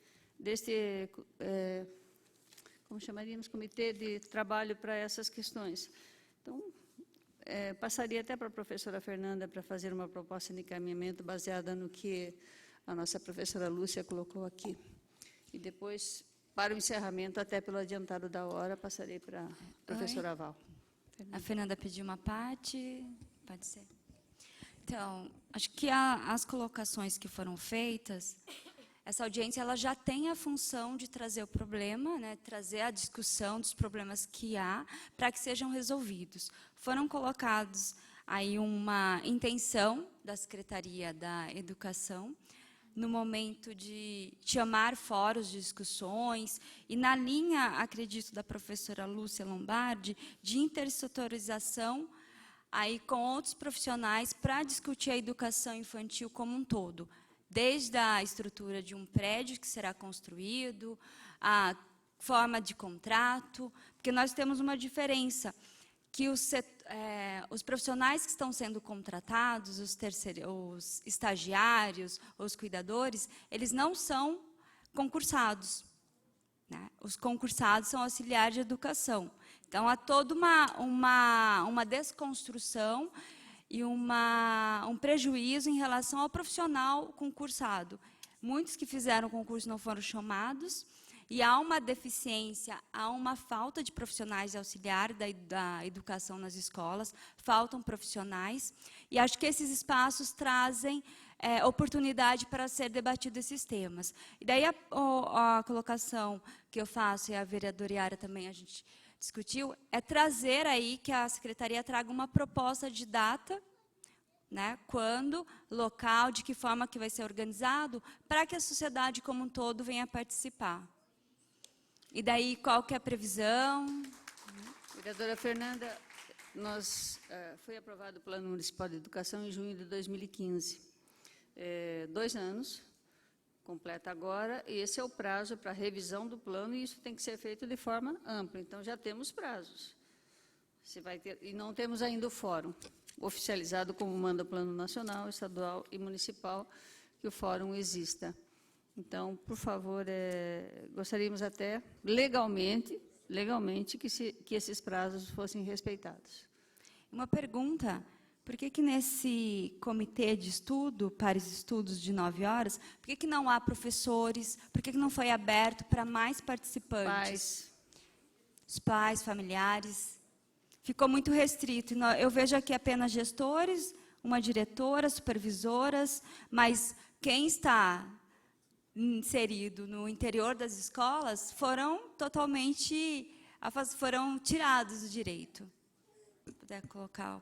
como chamaríamos, comitê de trabalho para essas questões. Então, passaria até para a professora Fernanda para fazer uma proposta de encaminhamento baseada no que a nossa professora Lúcia colocou aqui. E depois, para o encerramento, até pelo adiantado da hora, passarei para a professora Val. A Fernanda pediu uma parte, pode ser. Então, acho que as colocações que foram feitas, essa audiência ela já tem a função de trazer o problema, né, trazer a discussão dos problemas que há para que sejam resolvidos. Foram colocados aí uma intenção da Secretaria da Educação, no momento de chamar fóruns de discussões, e na linha, acredito, da professora Lúcia Lombardi, de intersetorização aí com outros profissionais para discutir a educação infantil como um todo, desde a estrutura de um prédio que será construído, a forma de contrato, porque nós temos uma diferença, que os profissionais que estão sendo contratados, os estagiários, os cuidadores, eles não são concursados, né? Os concursados são auxiliares de educação. Então, há toda uma desconstrução e um prejuízo em relação ao profissional concursado. Muitos que fizeram o concurso não foram chamados, e há uma deficiência, há uma falta de profissionais de auxiliar da educação nas escolas, faltam profissionais, e acho que esses espaços trazem oportunidade para ser debatido esses temas. E daí a colocação que eu faço, e a vereadora Yara também a gente discutiu, é trazer aí que a secretaria traga uma proposta de data, né, quando, local, de que forma que vai ser organizado, para que a sociedade como um todo venha participar. E daí, qual que é a previsão? Vereadora Fernanda, foi aprovado o Plano Municipal de Educação em junho de 2015. 2 anos, completa agora, e esse é o prazo para revisão do plano, e isso tem que ser feito de forma ampla. Então, já temos prazos. E não temos ainda o fórum oficializado como manda o Plano Nacional, Estadual e Municipal, que o fórum exista. Então, por favor, gostaríamos até legalmente que esses prazos fossem respeitados. Uma pergunta: por que nesse comitê de estudo, pares de estudos de 9 horas, por que não há professores, por que não foi aberto para mais participantes? Os pais, familiares. Ficou muito restrito. Eu vejo aqui apenas gestores, uma diretora, supervisoras, mas quem está inserido no interior das escolas foram tirados do direito. Se puder colocar.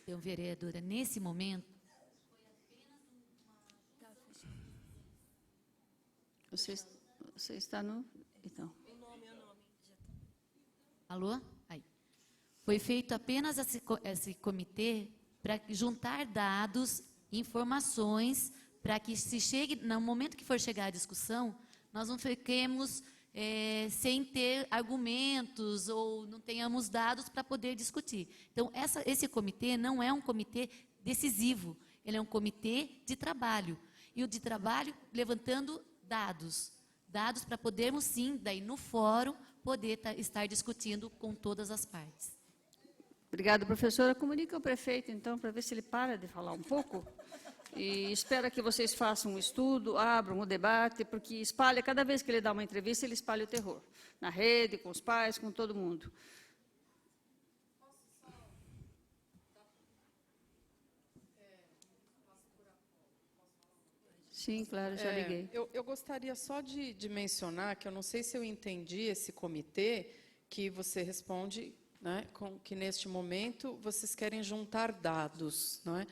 Então, vereadora, nesse momento, Você está no... Então. alô? Aí. Foi feito apenas esse comitê para juntar dados, informações, para que se chegue, no momento que for chegar a discussão, nós não fiquemos sem ter argumentos ou não tenhamos dados para poder discutir. Então, esse comitê não é um comitê decisivo, ele é um comitê de trabalho. E o de trabalho levantando dados para podermos, sim, daí no fórum, poder estar discutindo com todas as partes. Obrigada, professora. Comunica ao prefeito, então, para ver se ele para de falar um pouco. E espero que vocês façam um estudo, abram o debate, porque espalha, cada vez que ele dá uma entrevista, ele espalha o terror. Na rede, com os pais, com todo mundo. Sim, claro, já liguei. Eu gostaria só de mencionar que eu não sei se eu entendi esse comitê, que você responde, né, que neste momento vocês querem juntar dados, não é?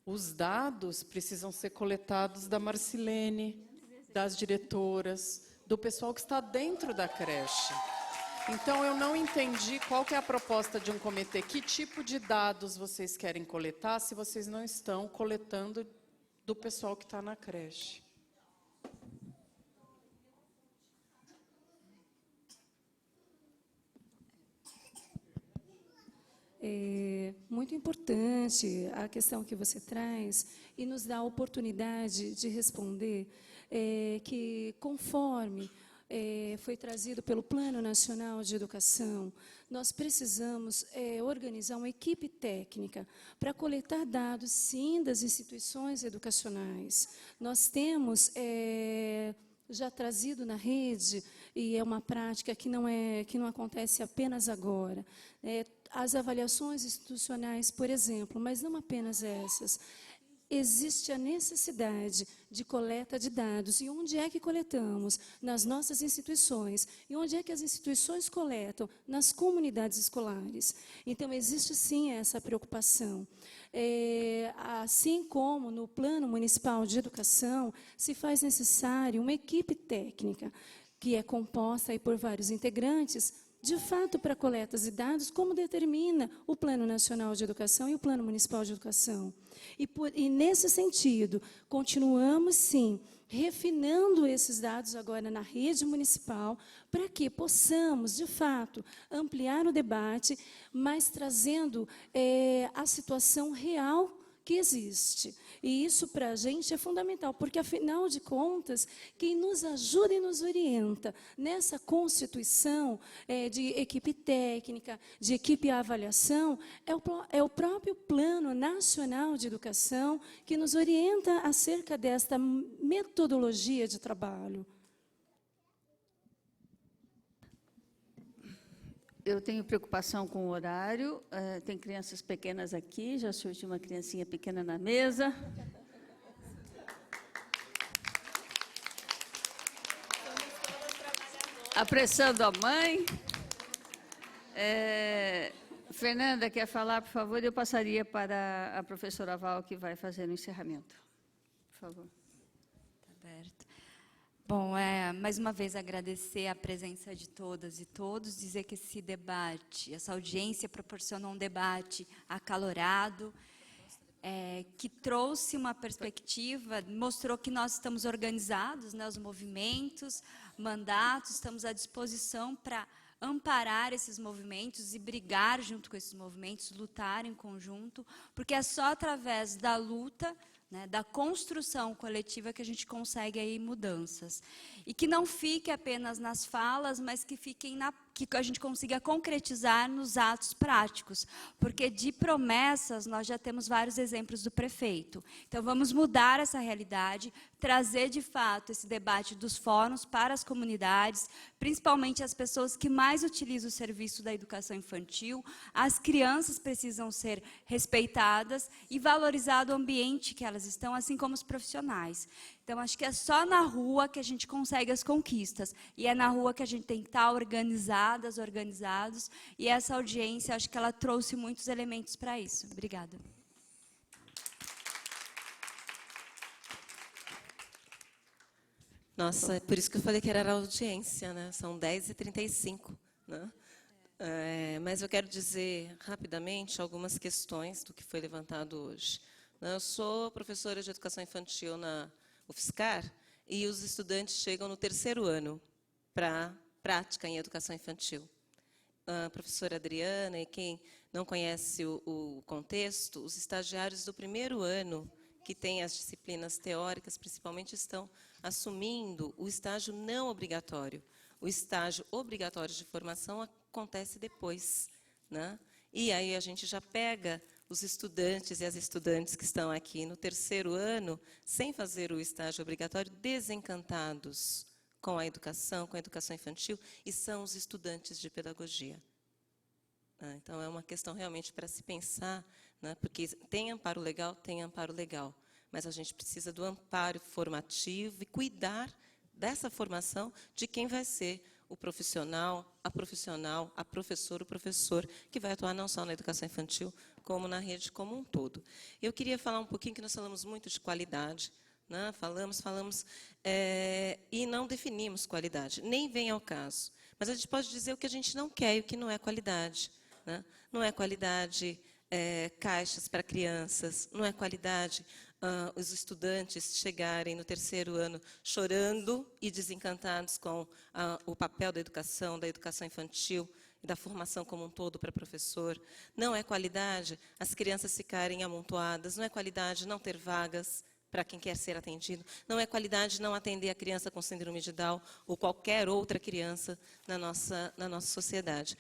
Os dados precisam ser coletados da Marcilene, das diretoras, do pessoal que está dentro da creche. Então, eu não entendi qual que é a proposta de um comitê. Que tipo de dados vocês querem coletar se vocês não estão coletando do pessoal que está na creche? É muito importante a questão que você traz e nos dá a oportunidade de responder que, conforme foi trazido pelo Plano Nacional de Educação, nós precisamos organizar uma equipe técnica para coletar dados, sim, das instituições educacionais. Nós temos já trazido na rede, e é uma prática que não acontece apenas agora, as avaliações institucionais, por exemplo, mas não apenas essas. Existe a necessidade de coleta de dados. E onde é que coletamos? Nas nossas instituições. E onde é que as instituições coletam? Nas comunidades escolares. Então, existe, sim, essa preocupação. Assim como no Plano Municipal de Educação, se faz necessário uma equipe técnica, que é composta aí por vários integrantes, de fato, para coletas de dados, como determina o Plano Nacional de Educação e o Plano Municipal de Educação. E nesse sentido, continuamos, sim, refinando esses dados agora na rede municipal, para que possamos, de fato, ampliar o debate, mas trazendo a situação real que existe. E isso, para a gente, é fundamental, porque, afinal de contas, quem nos ajuda e nos orienta nessa constituição de equipe técnica, de equipe avaliação, é o próprio Plano Nacional de Educação que nos orienta acerca desta metodologia de trabalho. Eu tenho preocupação com o horário, tem crianças pequenas aqui, já surgiu uma criancinha pequena na mesa. Apressando a mãe. Fernanda, quer falar, por favor? Eu passaria para a professora Val, que vai fazer o encerramento. Por favor. Tá aberto. Bom, mais uma vez agradecer a presença de todas e todos, dizer que esse debate, essa audiência proporcionou um debate acalorado, que trouxe uma perspectiva, mostrou que nós estamos organizados, né, os movimentos, mandatos, estamos à disposição para amparar esses movimentos e brigar junto com esses movimentos, lutar em conjunto, porque é só através da luta, né, da construção coletiva que a gente consegue aí mudanças. E que não fique apenas nas falas, mas que fiquem que a gente consiga concretizar nos atos práticos, porque de promessas nós já temos vários exemplos do prefeito. Então vamos mudar essa realidade, trazer de fato esse debate dos fóruns para as comunidades, principalmente as pessoas que mais utilizam o serviço da educação infantil. As crianças precisam ser respeitadas e valorizado o ambiente que elas estão, assim como os profissionais. Então, acho que é só na rua que a gente consegue as conquistas. E é na rua que a gente tem que estar organizadas, organizados. E essa audiência, acho que ela trouxe muitos elementos para isso. Obrigada. Nossa, é por isso que eu falei que era a audiência, né? São 10h35, né? Mas eu quero dizer rapidamente algumas questões do que foi levantado hoje. Eu sou professora de educação infantil na UFSCar, e os estudantes chegam no 3º ano para prática em educação infantil. A professora Adriana, e quem não conhece o contexto, os estagiários do 1º ano, que têm as disciplinas teóricas, principalmente, estão assumindo o estágio não obrigatório. O estágio obrigatório de formação acontece depois, né? E aí a gente já pega os estudantes e as estudantes que estão aqui no 3º ano, sem fazer o estágio obrigatório, desencantados com a educação infantil, e são os estudantes de pedagogia. Então, é uma questão realmente para se pensar, né, porque tem amparo legal, mas a gente precisa do amparo formativo e cuidar dessa formação de quem vai ser o profissional, a professora, o professor, que vai atuar não só na educação infantil, como na rede como um todo. Eu queria falar um pouquinho, que nós falamos muito de qualidade, né? Falamos, e não definimos qualidade, nem vem ao caso. Mas a gente pode dizer o que a gente não quer e o que não é qualidade, né? Não é qualidade caixas para crianças, não é qualidade os estudantes chegarem no 3º ano chorando e desencantados com o papel da educação infantil e da formação como um todo para professor. Não é qualidade as crianças ficarem amontoadas, não é qualidade não ter vagas para quem quer ser atendido, não é qualidade não atender a criança com síndrome de Down ou qualquer outra criança na nossa sociedade.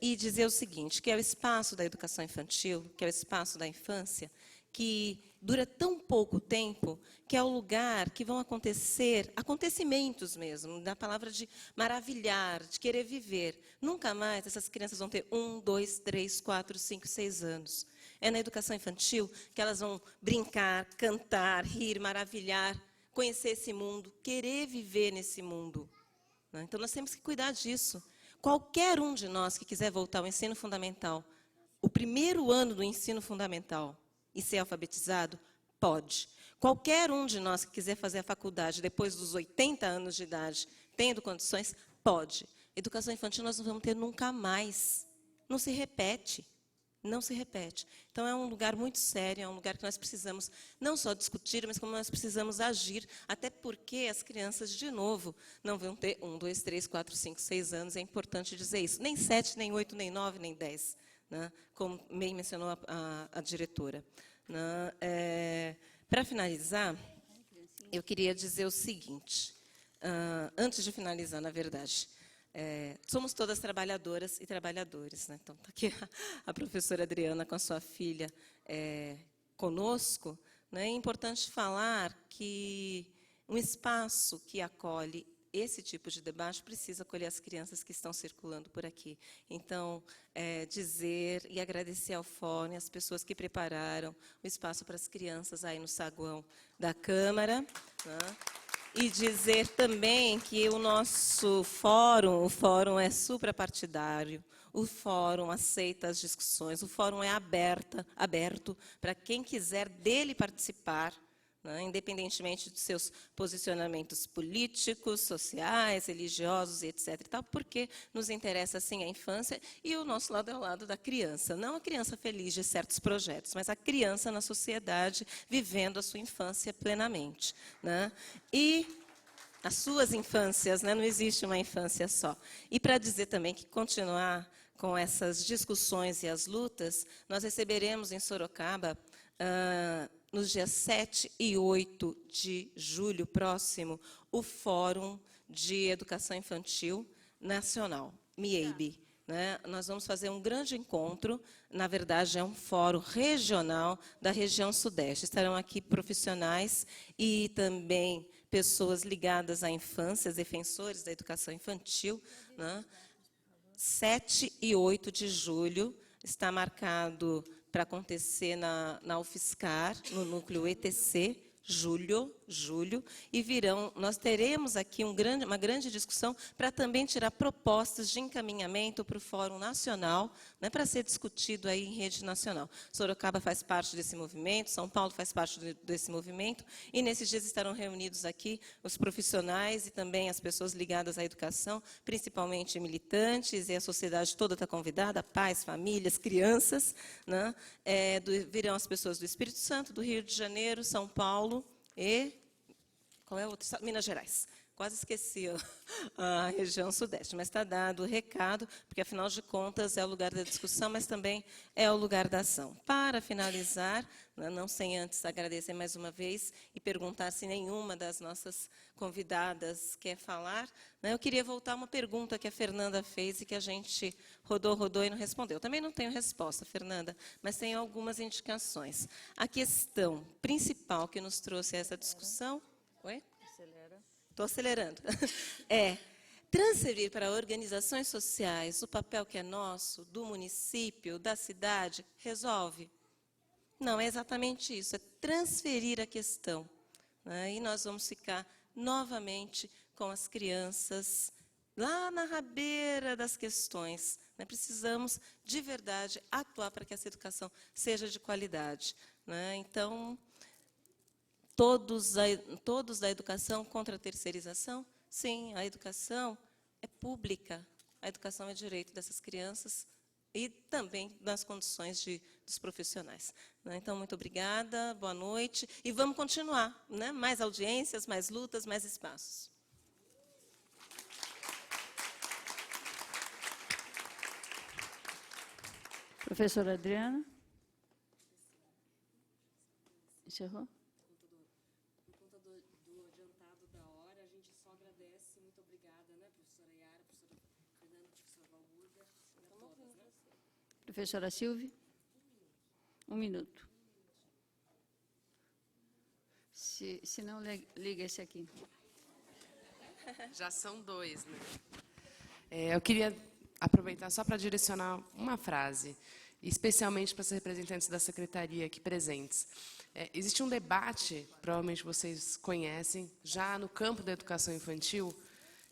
E dizer o seguinte, que é o espaço da educação infantil, que é o espaço da infância, que dura tão pouco tempo, que é o lugar que vão acontecer acontecimentos mesmo, da palavra de maravilhar, de querer viver. Nunca mais essas crianças vão ter 1, 2, 3, 4, 5, 6 anos. É na educação infantil que elas vão brincar, cantar, rir, maravilhar, conhecer esse mundo, querer viver nesse mundo. Então, nós temos que cuidar disso. Qualquer um de nós que quiser voltar ao ensino fundamental, o 1º ano do ensino fundamental, e ser alfabetizado, pode. Qualquer um de nós que quiser fazer a faculdade depois dos 80 anos de idade, tendo condições, pode. Educação infantil nós não vamos ter nunca mais. Não se repete. Não se repete. Então, é um lugar muito sério, é um lugar que nós precisamos não só discutir, mas como nós precisamos agir, até porque as crianças, de novo, não vão ter 1, 2, 3, 4, 5, 6 anos, é importante dizer isso. Nem 7, nem 8, nem 9, nem 10. Né, como bem mencionou a diretora. Né, para finalizar, eu queria dizer o seguinte, antes de finalizar, na verdade, somos todas trabalhadoras e trabalhadores. Né, então, está aqui a professora Adriana com a sua filha conosco. Né, é importante falar que um espaço que acolhe esse tipo de debate precisa acolher as crianças que estão circulando por aqui. Então, dizer e agradecer ao Fórum, as pessoas que prepararam o espaço para as crianças aí no saguão da Câmara. Né? E dizer também que o nosso fórum, é suprapartidário, o fórum aceita as discussões, o fórum é aberto para quem quiser dele participar. né, independentemente dos seus posicionamentos políticos, sociais, religiosos, etc. E tal, porque nos interessa, sim, a infância, e o nosso lado é o lado da criança. Não a criança feliz de certos projetos, mas a criança na sociedade, vivendo a sua infância plenamente, né? E as suas infâncias, né? Não existe uma infância só. E para dizer também que continuar com essas discussões e as lutas, nós receberemos em Sorocaba, nos dias 7 e 8 de julho próximo, o Fórum de Educação Infantil Nacional, MIEIB. Né? Nós vamos fazer um grande encontro, na verdade é um fórum regional da região Sudeste. Estarão aqui profissionais e também pessoas ligadas à infância, defensores da educação infantil. Né? 7 e 8 de julho está marcado para acontecer na UFSCar, no núcleo ETC, julho, e nós teremos aqui uma grande discussão para também tirar propostas de encaminhamento para o Fórum Nacional, né, para ser discutido aí em rede nacional. Sorocaba faz parte desse movimento, São Paulo faz parte desse movimento, e nesses dias estarão reunidos aqui os profissionais e também as pessoas ligadas à educação, principalmente militantes, e a sociedade toda está convidada, pais, famílias, crianças, né, virão as pessoas do Espírito Santo, do Rio de Janeiro, São Paulo, e qual é o outro estado? Minas Gerais. Quase esqueci a região Sudeste, mas está dado o recado, porque, afinal de contas, é o lugar da discussão, mas também é o lugar da ação. Para finalizar, não sem antes agradecer mais uma vez e perguntar se nenhuma das nossas convidadas quer falar, eu queria voltar a uma pergunta que a Fernanda fez e que a gente rodou e não respondeu. Eu também não tenho resposta, Fernanda, mas tenho algumas indicações. A questão principal que nos trouxe essa discussão... Oi? Estou acelerando. É transferir para organizações sociais o papel que é nosso, do município, da cidade, resolve? Não, é exatamente isso, é transferir a questão. Né? E nós vamos ficar novamente com as crianças lá na rabeira das questões. Né? Precisamos, de verdade, atuar para que essa educação seja de qualidade. Né? Então... Todos da educação contra a terceirização? Sim, a educação é pública, a educação é direito dessas crianças e também das condições dos profissionais. Então, muito obrigada, boa noite, e vamos continuar, né? Mais audiências, mais lutas, mais espaços. Professora Adriana? Encerrou? Professora Silvia? 1 minuto. Se não, liga esse aqui. Já são 2, né? Eu queria aproveitar só para direcionar uma frase, especialmente para os representantes da secretaria aqui presentes. Existe um debate, provavelmente vocês conhecem, já no campo da educação infantil,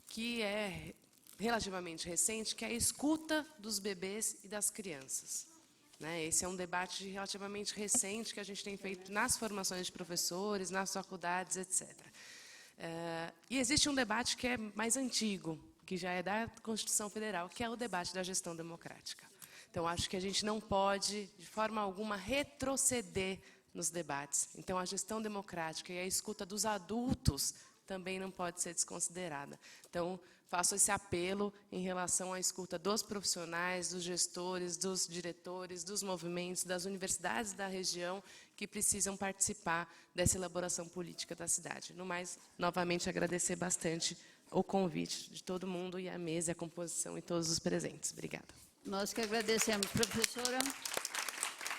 que é relativamente recente, que é a escuta dos bebês e das crianças. Né? Esse é um debate relativamente recente que a gente tem feito nas formações de professores, nas faculdades, etc. E existe um debate que é mais antigo, que já é da Constituição Federal, que é o debate da gestão democrática. Então, acho que a gente não pode, de forma alguma, retroceder nos debates. Então, a gestão democrática e a escuta dos adultos também não pode ser desconsiderada. Então, faço esse apelo em relação à escuta dos profissionais, dos gestores, dos diretores, dos movimentos, das universidades da região que precisam participar dessa elaboração política da cidade. No mais, novamente, agradecer bastante o convite de todo mundo e a mesa, a composição e todos os presentes. Obrigada. Nós que agradecemos, professora.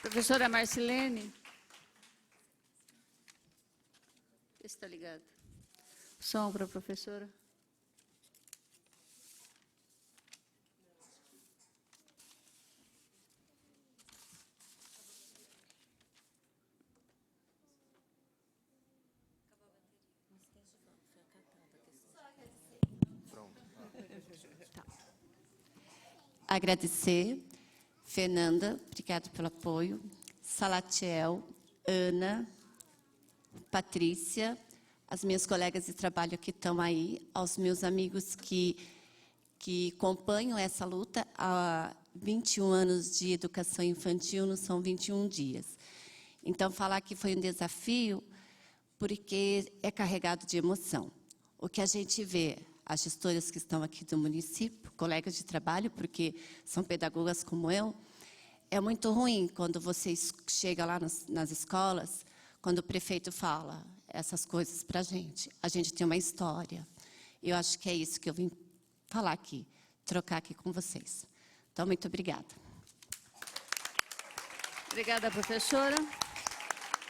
Professora Marcilene. Está ligado. Som para a professora. Agradecer, Fernanda, obrigado pelo apoio, Salatiel, Ana, Patrícia, as minhas colegas de trabalho que estão aí, aos meus amigos que acompanham essa luta há 21 anos de educação infantil, não são 21 dias. Então, falar que foi um desafio, porque é carregado de emoção. O que a gente vê, as gestoras que estão aqui do município, colegas de trabalho, porque são pedagogas como eu, é muito ruim quando você chega lá nas escolas, quando o prefeito fala essas coisas para a gente. A gente tem uma história. Eu acho que é isso que eu vim falar aqui, trocar aqui com vocês. Então, muito obrigada. Obrigada, professora.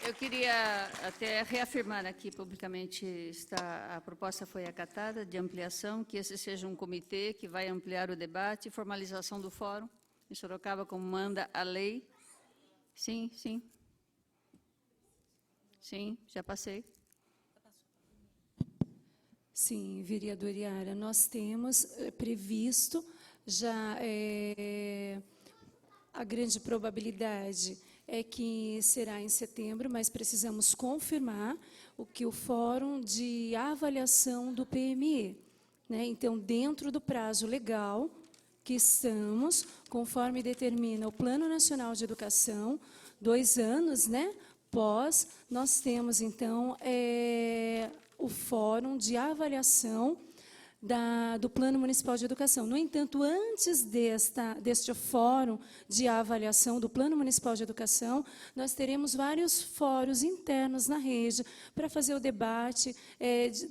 Eu queria até reafirmar aqui publicamente, a proposta foi acatada de ampliação, que esse seja um comitê que vai ampliar o debate e formalização do fórum em Sorocaba, como manda a lei. Sim, sim. Sim, já passei. Sim, vereadora Yara, nós temos previsto já a grande probabilidade é que será em setembro, mas precisamos confirmar o fórum de avaliação do PME. Né? Então, dentro do prazo legal que estamos, conforme determina o Plano Nacional de Educação, 2 anos, né, pós, nós temos, então, o fórum de avaliação do Plano Municipal de Educação. No entanto, antes deste fórum de avaliação do Plano Municipal de Educação, nós teremos vários fóruns internos na rede para fazer o debate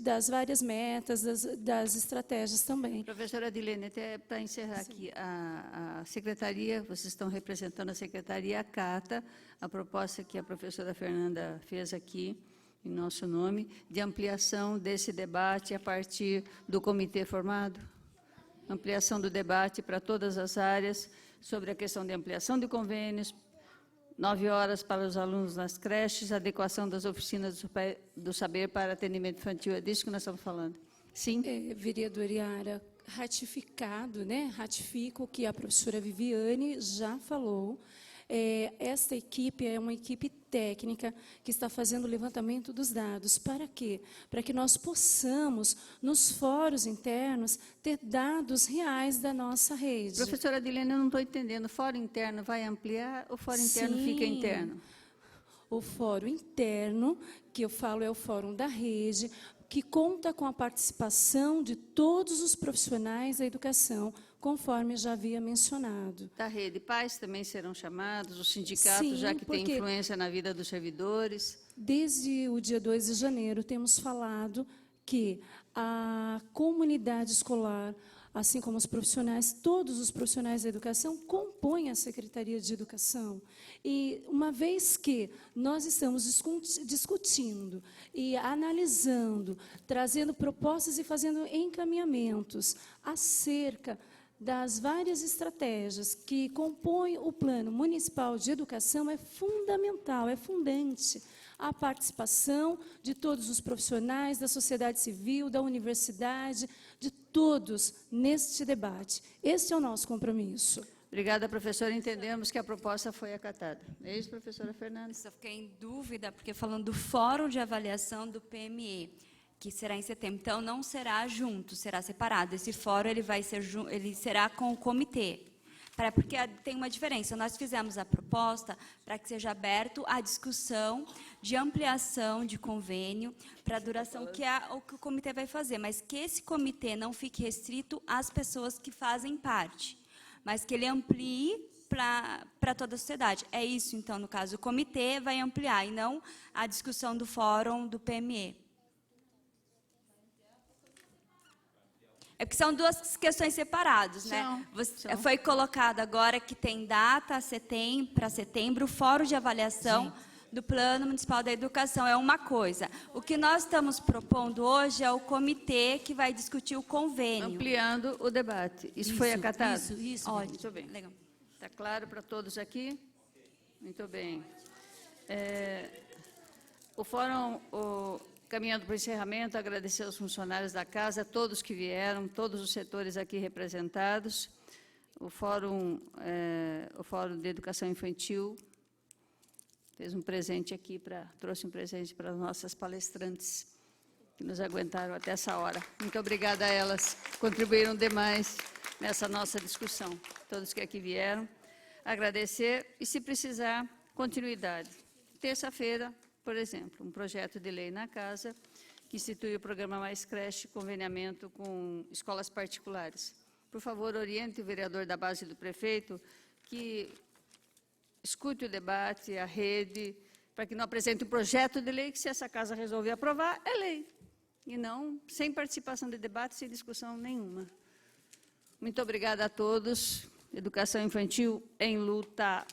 das várias metas, das estratégias também. Professora Adilene, até para encerrar aqui, a secretaria, vocês estão representando a secretaria, acata a proposta que a professora Fernanda fez aqui, em nosso nome, de ampliação desse debate a partir do comitê formado? Ampliação do debate para todas as áreas, sobre a questão de ampliação de convênios, 9 horas para os alunos nas creches, adequação das oficinas do saber para atendimento infantil. É disso que nós estamos falando. Sim? Vereadora Yara, ratificado, né? Ratifico o que a professora Viviane já falou. Esta equipe é uma equipe técnica que está fazendo o levantamento dos dados. Para quê? Para que nós possamos, nos fóruns internos, ter dados reais da nossa rede. Professora Adilene, eu não estou entendendo. O fórum interno vai ampliar ou o fórum interno fica interno? O fórum interno, que eu falo é o fórum da rede, que conta com a participação de todos os profissionais da educação, conforme já havia mencionado. Da rede, pais também serão chamados, os sindicatos, Sim, já que tem influência na vida dos servidores? Desde o dia 2 de janeiro, temos falado que a comunidade escolar, assim como os profissionais, todos os profissionais da educação, compõem a Secretaria de Educação. E, uma vez que nós estamos discutindo e analisando, trazendo propostas e fazendo encaminhamentos acerca das várias estratégias que compõem o Plano Municipal de Educação, é fundamental, é fundante a participação de todos os profissionais, da sociedade civil, da universidade, de todos neste debate. Este é o nosso compromisso. Obrigada, professora. Entendemos que a proposta foi acatada. É isso, professora Fernanda? Só fiquei em dúvida, porque falando do Fórum de Avaliação do PME, que será em setembro, então não será junto, será separado. Esse fórum ele será com o comitê. Porque tem uma diferença. Nós fizemos a proposta para que seja aberto a discussão de ampliação de convênio para a duração que o comitê vai fazer, mas que esse comitê não fique restrito às pessoas que fazem parte, mas que ele amplie para toda a sociedade. É isso, então, no caso, o comitê vai ampliar, e não a discussão do fórum do PME. É porque são duas questões separadas, né? Foi colocado agora que tem data para setembro, o Fórum de Avaliação do Plano Municipal da Educação. É uma coisa. O que nós estamos propondo hoje é o comitê que vai discutir o convênio. Ampliando o debate. Isso foi acatado? Isso. Ótimo. Muito bem. Legal. Está claro para todos aqui? Muito bem. O fórum... Caminhando para o encerramento, agradecer aos funcionários da casa, todos que vieram, todos os setores aqui representados, o Fórum de Educação Infantil, fez um presente aqui, trouxe um presente para as nossas palestrantes, que nos aguentaram até essa hora. Muito obrigada a elas, contribuíram demais nessa nossa discussão. Todos que aqui vieram, agradecer e, se precisar, continuidade. Terça-feira, por exemplo, um projeto de lei na Casa que institui o programa Mais Creche, conveniamento com escolas particulares. Por favor, oriente o vereador da base do prefeito que escute o debate, a rede, para que não apresente um projeto de lei que, se essa Casa resolver aprovar, é lei. E não sem participação de debate, sem discussão nenhuma. Muito obrigada a todos. Educação infantil em luta.